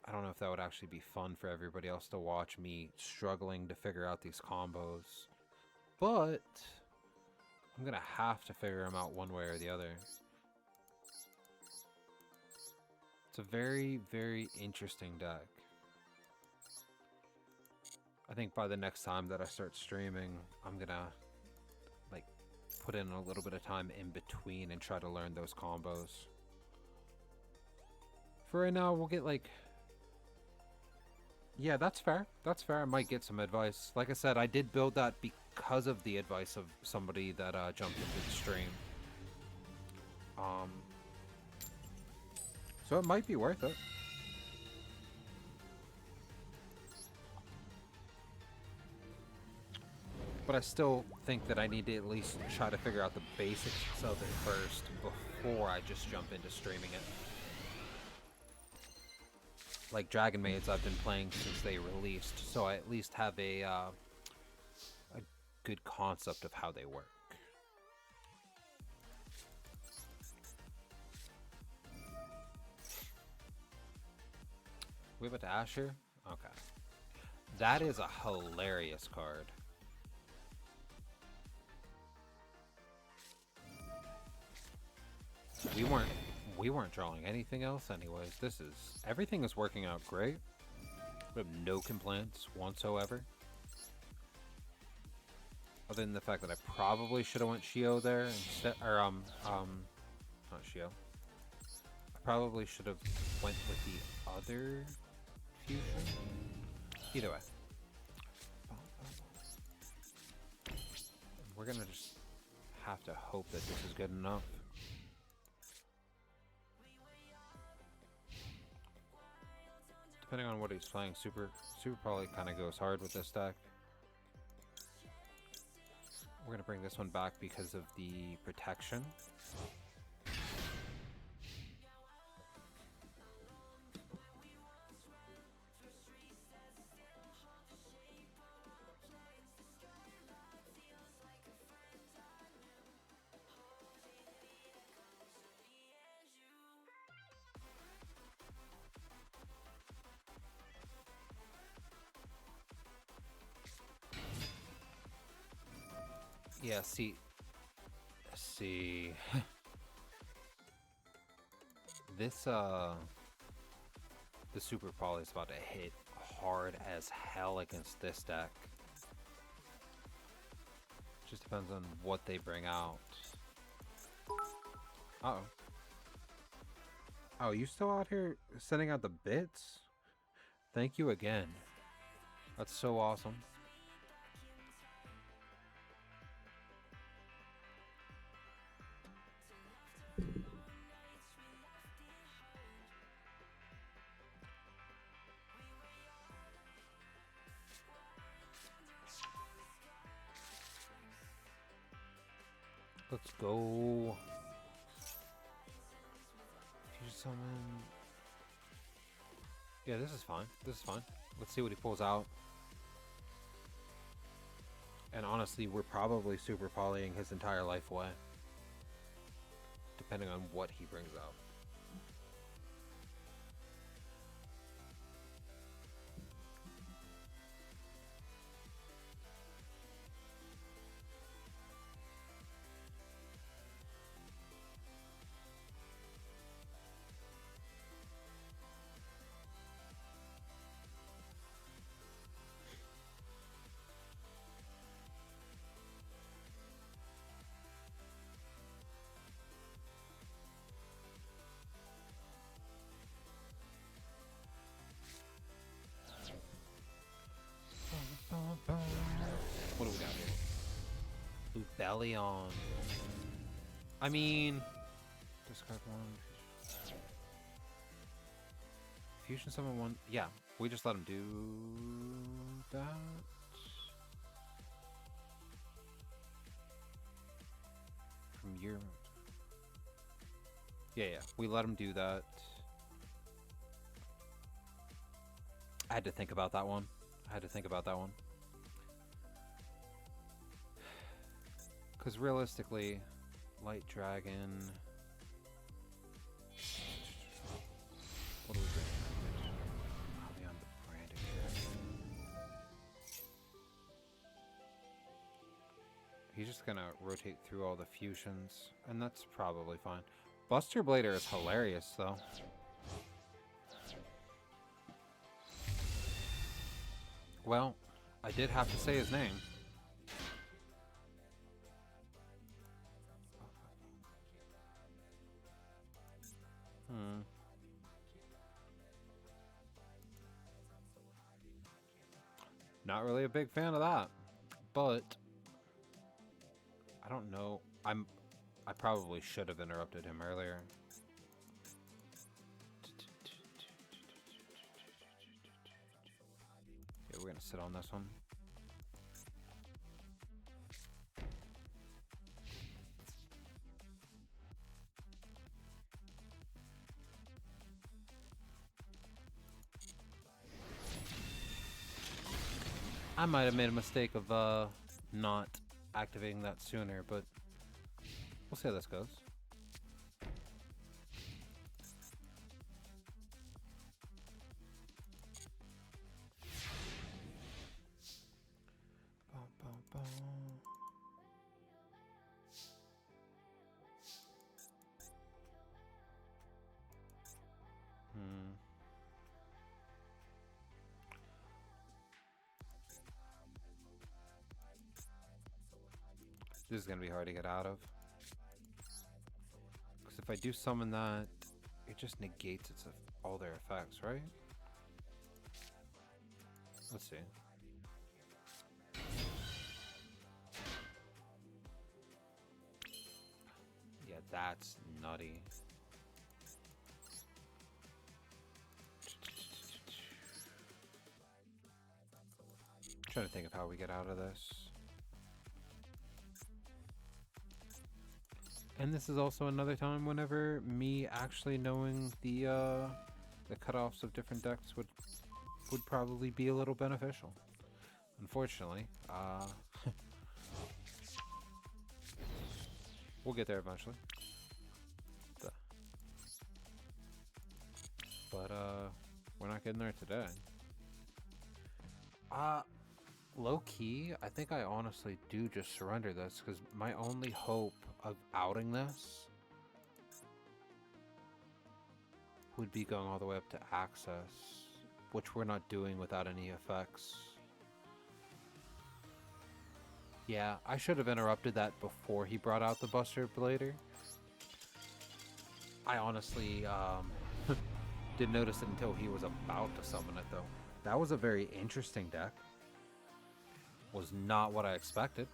I don't know if that would actually be fun for everybody else to watch me struggling to figure out these combos. But I'm going to have to figure them out one way or the other. It's a very, very interesting deck. I think by the next time that I start streaming, I'm going to like put in a little bit of time in between and try to learn those combos. For right now, we'll get like... Yeah, that's fair. That's fair. I might get some advice. Like I said, I did build that because of the advice of somebody that jumped into the stream. So it might be worth it. But I still think that I need to at least try to figure out the basics of it first before I just jump into streaming it. Like Dragonmaids, I've been playing since they released, so I at least have a good concept of how they work. We have it to Asher? Okay. That is a hilarious card. We weren't drawing anything else anyways. Everything is working out great. We have no complaints whatsoever. Other than the fact that I probably should have went Shio there instead, or not Shio. I probably should have went with the other fusion. Either way. We're gonna just have to hope that this is good enough. Depending on what he's playing, Super probably kind of goes hard with this deck. We're gonna bring this one back because of the protection. Yeah, see. This, the Super Poly is about to hit hard as hell against this deck. Just depends on what they bring out. Uh-oh. Oh, you still out here sending out the bits? Thank you again. That's so awesome. Let's go. Fusion summon. Yeah, this is fine. This is fine. Let's see what he pulls out. And honestly, we're probably super polying his entire life away. Depending on what he brings out. Elion. I mean, discard one. Fusion summon one. Yeah, we just let him do that. From your. Yeah, we let him do that. I had to think about that one. Because realistically, Light Dragon. What do we do? Probably on the branded character. He's just gonna rotate through all the fusions, and that's probably fine. Buster Blader is hilarious, though. Well, I did have to say his name. Not really a big fan of that, but I don't know. I probably should have interrupted him earlier. Yeah, we're gonna sit on this one. I might have made a mistake of not activating that sooner, but we'll see how this goes. This is going to be hard to get out of. Because if I do summon that, it just negates all their effects, right? Let's see. Yeah, that's nutty. I'm trying to think of how we get out of this. And this is also another time whenever me actually knowing the cutoffs of different decks would probably be a little beneficial. Unfortunately, we'll get there eventually. But we're not getting there today. Low key, I think I honestly do just surrender this because my only hope of outing this would be going all the way up to access, which we're not doing without any effects. Yeah, I should have interrupted that before he brought out the Buster Blader. I honestly didn't notice it until he was about to summon it, though. That was a very interesting deck. Was not what I expected.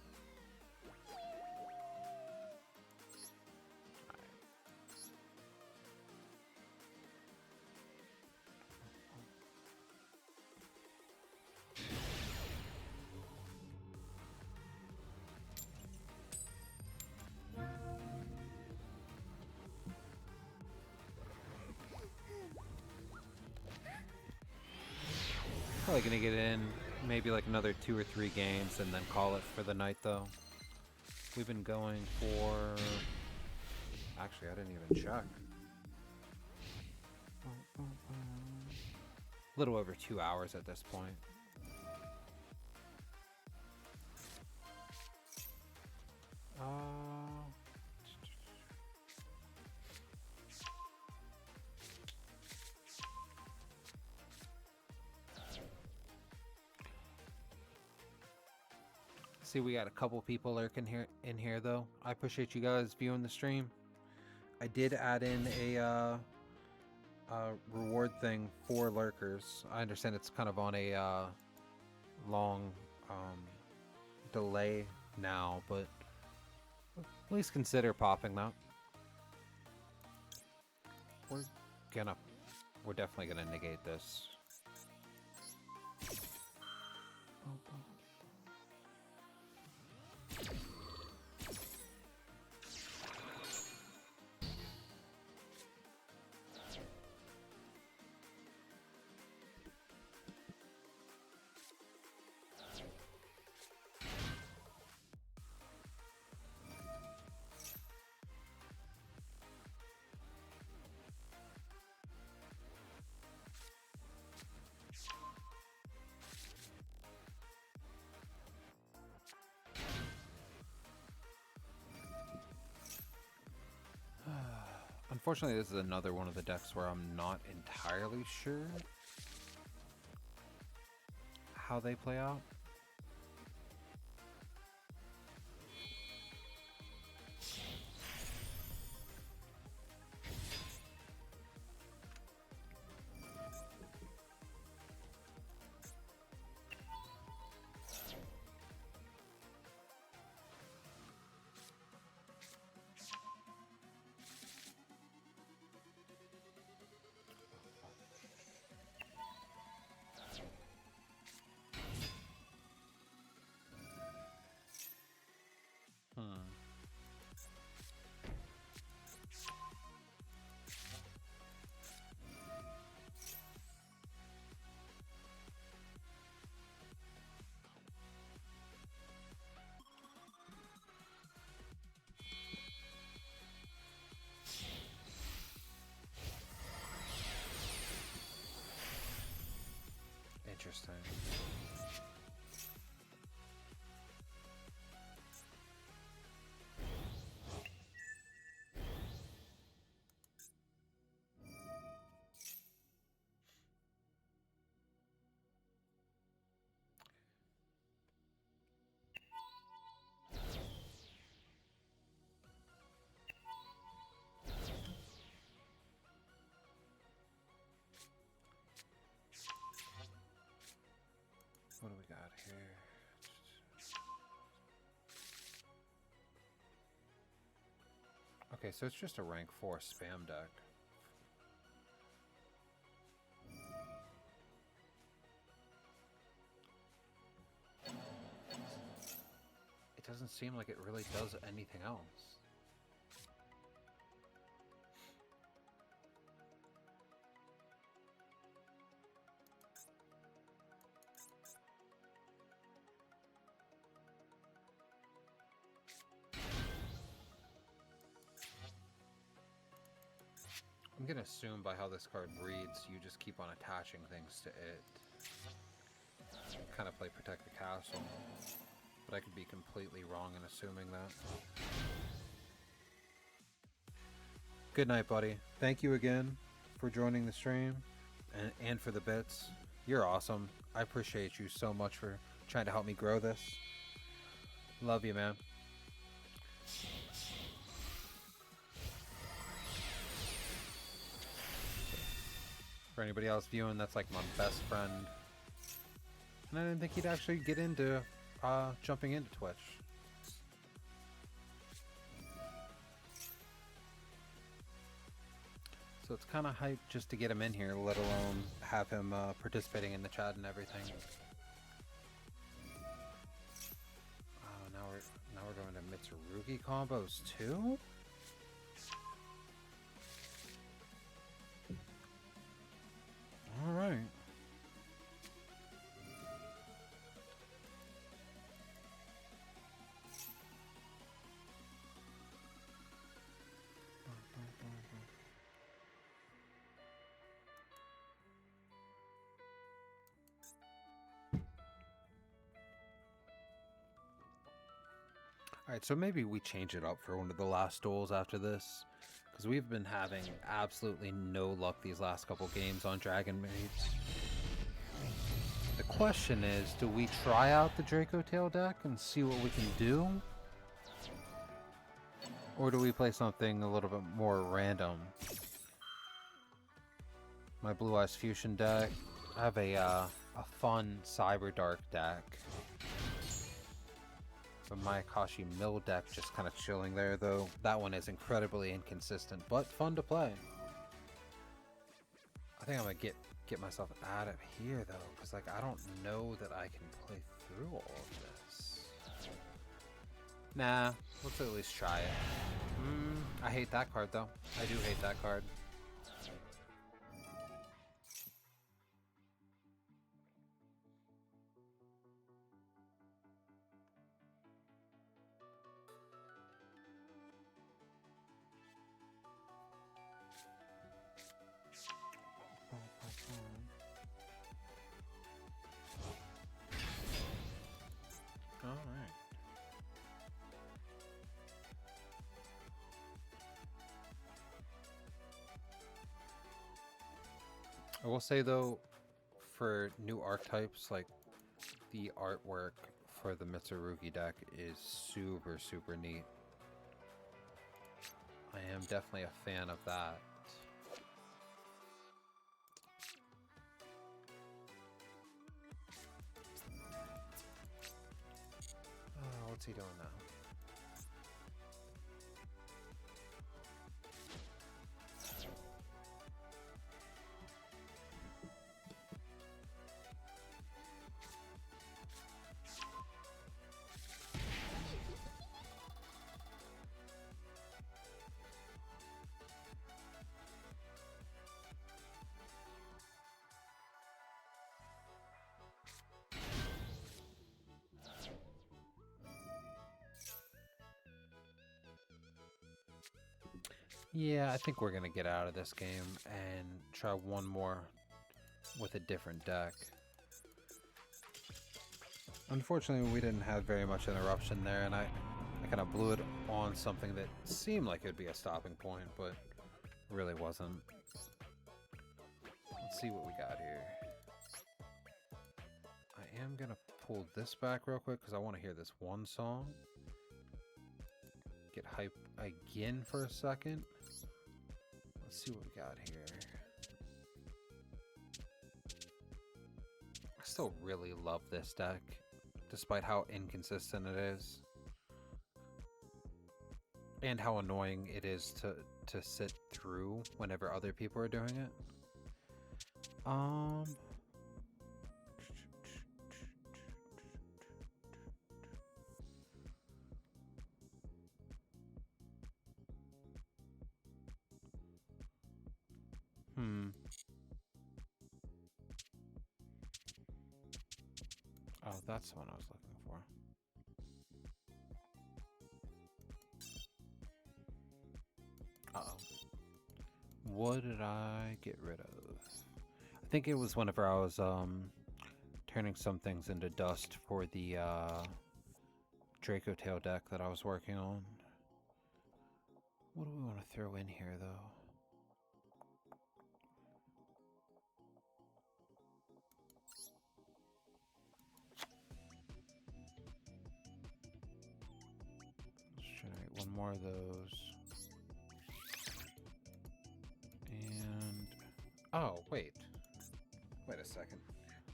Probably gonna get in maybe like another 2 or 3 games and then call it for the night, though. We've been going for... Actually, I didn't even check. A little over 2 hours at this point. See, we got a couple people lurking in here though. I appreciate you guys viewing the stream. I did add in a reward thing for lurkers. I understand it's kind of on a long delay now, but At least consider popping that. We're gonna... We're definitely gonna negate this. Unfortunately, this is another one of the decks where I'm not entirely sure how they play out. Interesting. What do we got here? Okay, so it's just a rank 4 spam deck. It doesn't seem like it really does anything else. I'm gonna assume by how this card reads, you just keep on attaching things to it. Kind of play Protect the Castle. But I could be completely wrong in assuming that. Good night, buddy. Thank you again for joining the stream and for the bits. You're awesome. I appreciate you so much for trying to help me grow this. Love you, man. For anybody else viewing, that's like my best friend. And I didn't think he'd actually get into jumping into Twitch. So it's kind of hype just to get him in here, let alone have him participating in the chat and everything. Oh, now we're going to Mitsurugi combos too? All right. Alright, so maybe we change it up for one of the last duels after this. Because we've been having absolutely no luck these last couple games on Dragonmaids. The question is, do we try out the Draco Tail deck and see what we can do? Or do we play something a little bit more random? My Blue Eyes Fusion deck. I have a fun Cyber Dark deck. a Mayakashi Mill deck just kind of chilling there, though. That one is incredibly inconsistent, but fun to play. I think I'm gonna get myself out of here though, because like I don't know that I can play through all of this. Nah, let's at least try it. I hate that card though. I do hate that card. Alright. I will say though, for new archetypes, like the artwork for the Mitsurugi deck is super, super neat. I am definitely a fan of that. What's he doing now? Yeah, I think we're gonna get out of this game and try one more with a different deck. Unfortunately, we didn't have very much interruption there, and I kind of blew it on something that seemed like it would be a stopping point, but really wasn't. Let's see what we got here. I am gonna pull this back real quick because I want to hear this one song. Get hype again for a second. Let's see what we got here. I still really love this deck, despite how inconsistent it is. And how annoying it is to sit through whenever other people are doing it. Oh, that's the one I was looking for. Uh-oh. What did I get rid of? I think it was whenever I was turning some things into dust for the Draco Tail deck that I was working on. What do we want to throw in here though? Let's try one more of those. And oh, wait a second.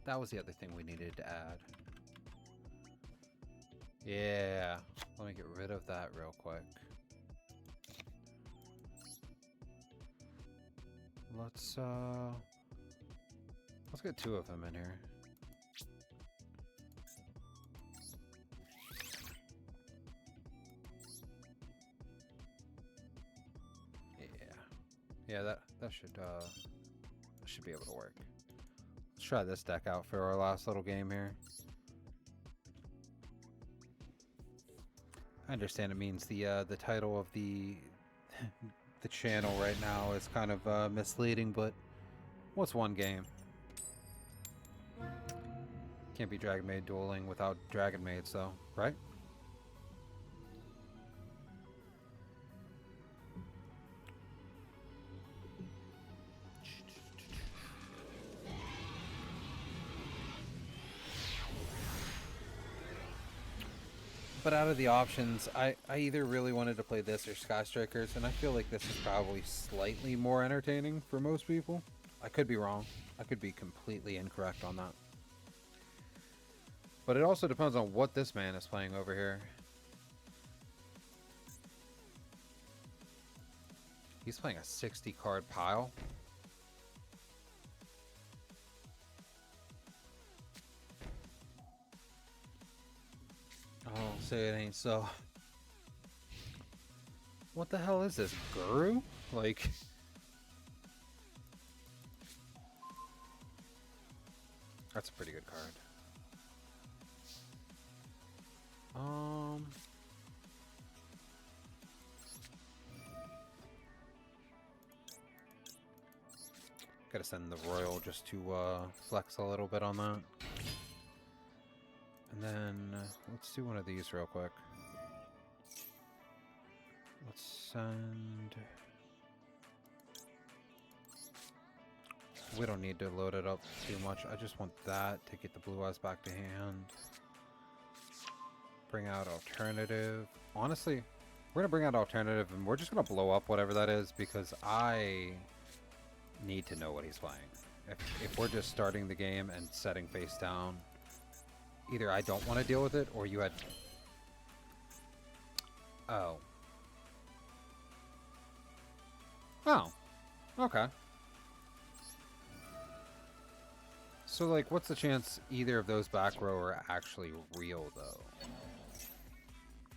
That was the other thing we needed to add. Yeah, let me get rid of that real quick. Let's get two of them in here. Yeah, that should be able to work. Let's try this deck out for our last little game here. I understand it means the title of the the channel right now is kind of misleading, but what's one game? Can't be Dragonmaid dueling without Dragonmaids, though, right? But out of the options, I either really wanted to play this or Sky Strikers, and I feel like this is probably slightly more entertaining for most people. I could be wrong. I could be completely incorrect on that. But it also depends on what this man is playing over here. He's playing a 60 card pile. Oh, say it ain't so. What the hell is this, Guru? Like, that's a pretty good card. Gotta send the Royal just to flex a little bit on that. And then let's do one of these real quick. Let's send... We don't need to load it up too much. I just want that to get the blue eyes back to hand. Bring out alternative. Honestly, we're gonna bring out alternative and we're just gonna blow up whatever that is because I need to know what he's playing. If we're just starting the game and setting face down, either I don't want to deal with it or you had... Oh. Oh. Okay. So, like, what's the chance either of those back row are actually real, though?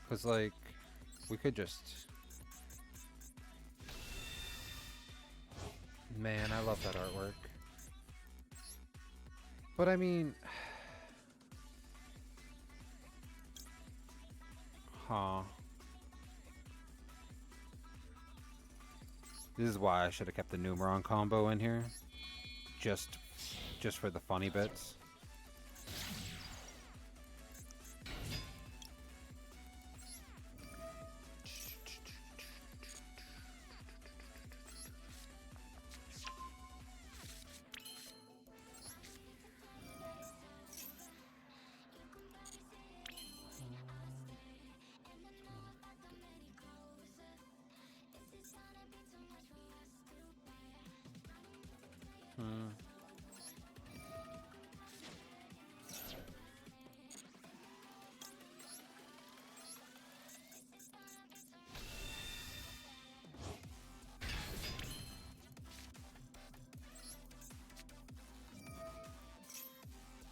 Because, like, we could just... Man, I love that artwork. But, I mean... Huh. This is why I should have kept the Numeron combo in here. Just for the funny bits.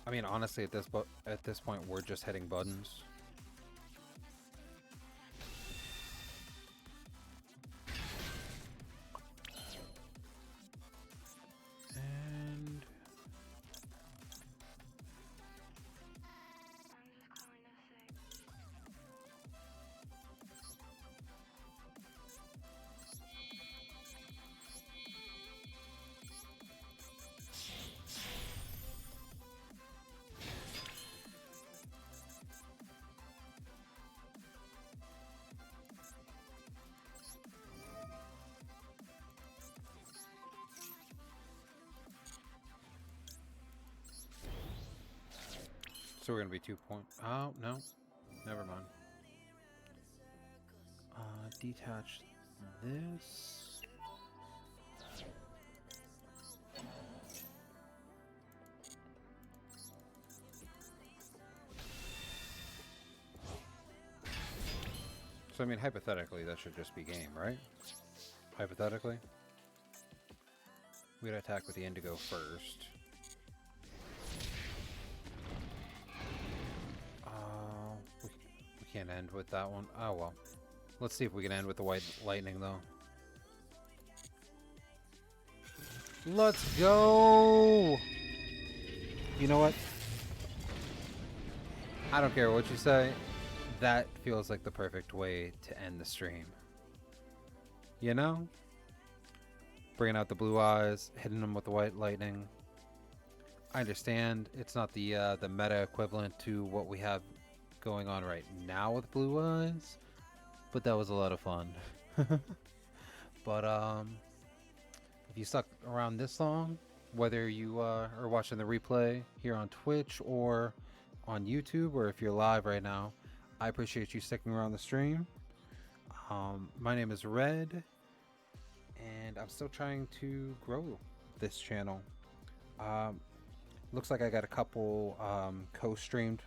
I mean, honestly, at this point, we're just hitting buttons. And so we're gonna be 2 point. Oh no, never mind. Detach this. So I mean, hypothetically, that should just be game, right? Hypothetically, we'd attack with the Indigo first. We can't end with that one. Oh well. Let's see if we can end with the White Lightning, though. Let's go! You know what? I don't care what you say. That feels like the perfect way to end the stream. You know? Bringing out the blue eyes, hitting them with the White Lightning. I understand it's not the meta equivalent to what we have going on right now with blue eyes, but that was a lot of fun. But if you stuck around this long, whether you are watching the replay here on Twitch or on YouTube, or if you're live right now, I appreciate you sticking around the stream. My name is Red, and I'm still trying to grow this channel. Looks like I got a couple co-streamed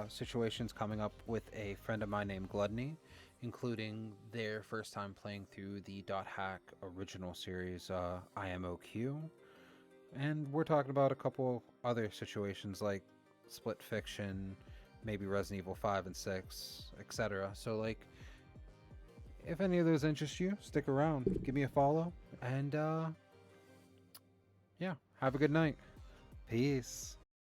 situations coming up with a friend of mine named Gluttony. including their first time playing through the Dot Hack original series, IMOQ. And we're talking about a couple other situations like Split Fiction, maybe Resident Evil 5 and 6, etc. So, like, if any of those interest you, stick around, give me a follow, and yeah, have a good night. Peace.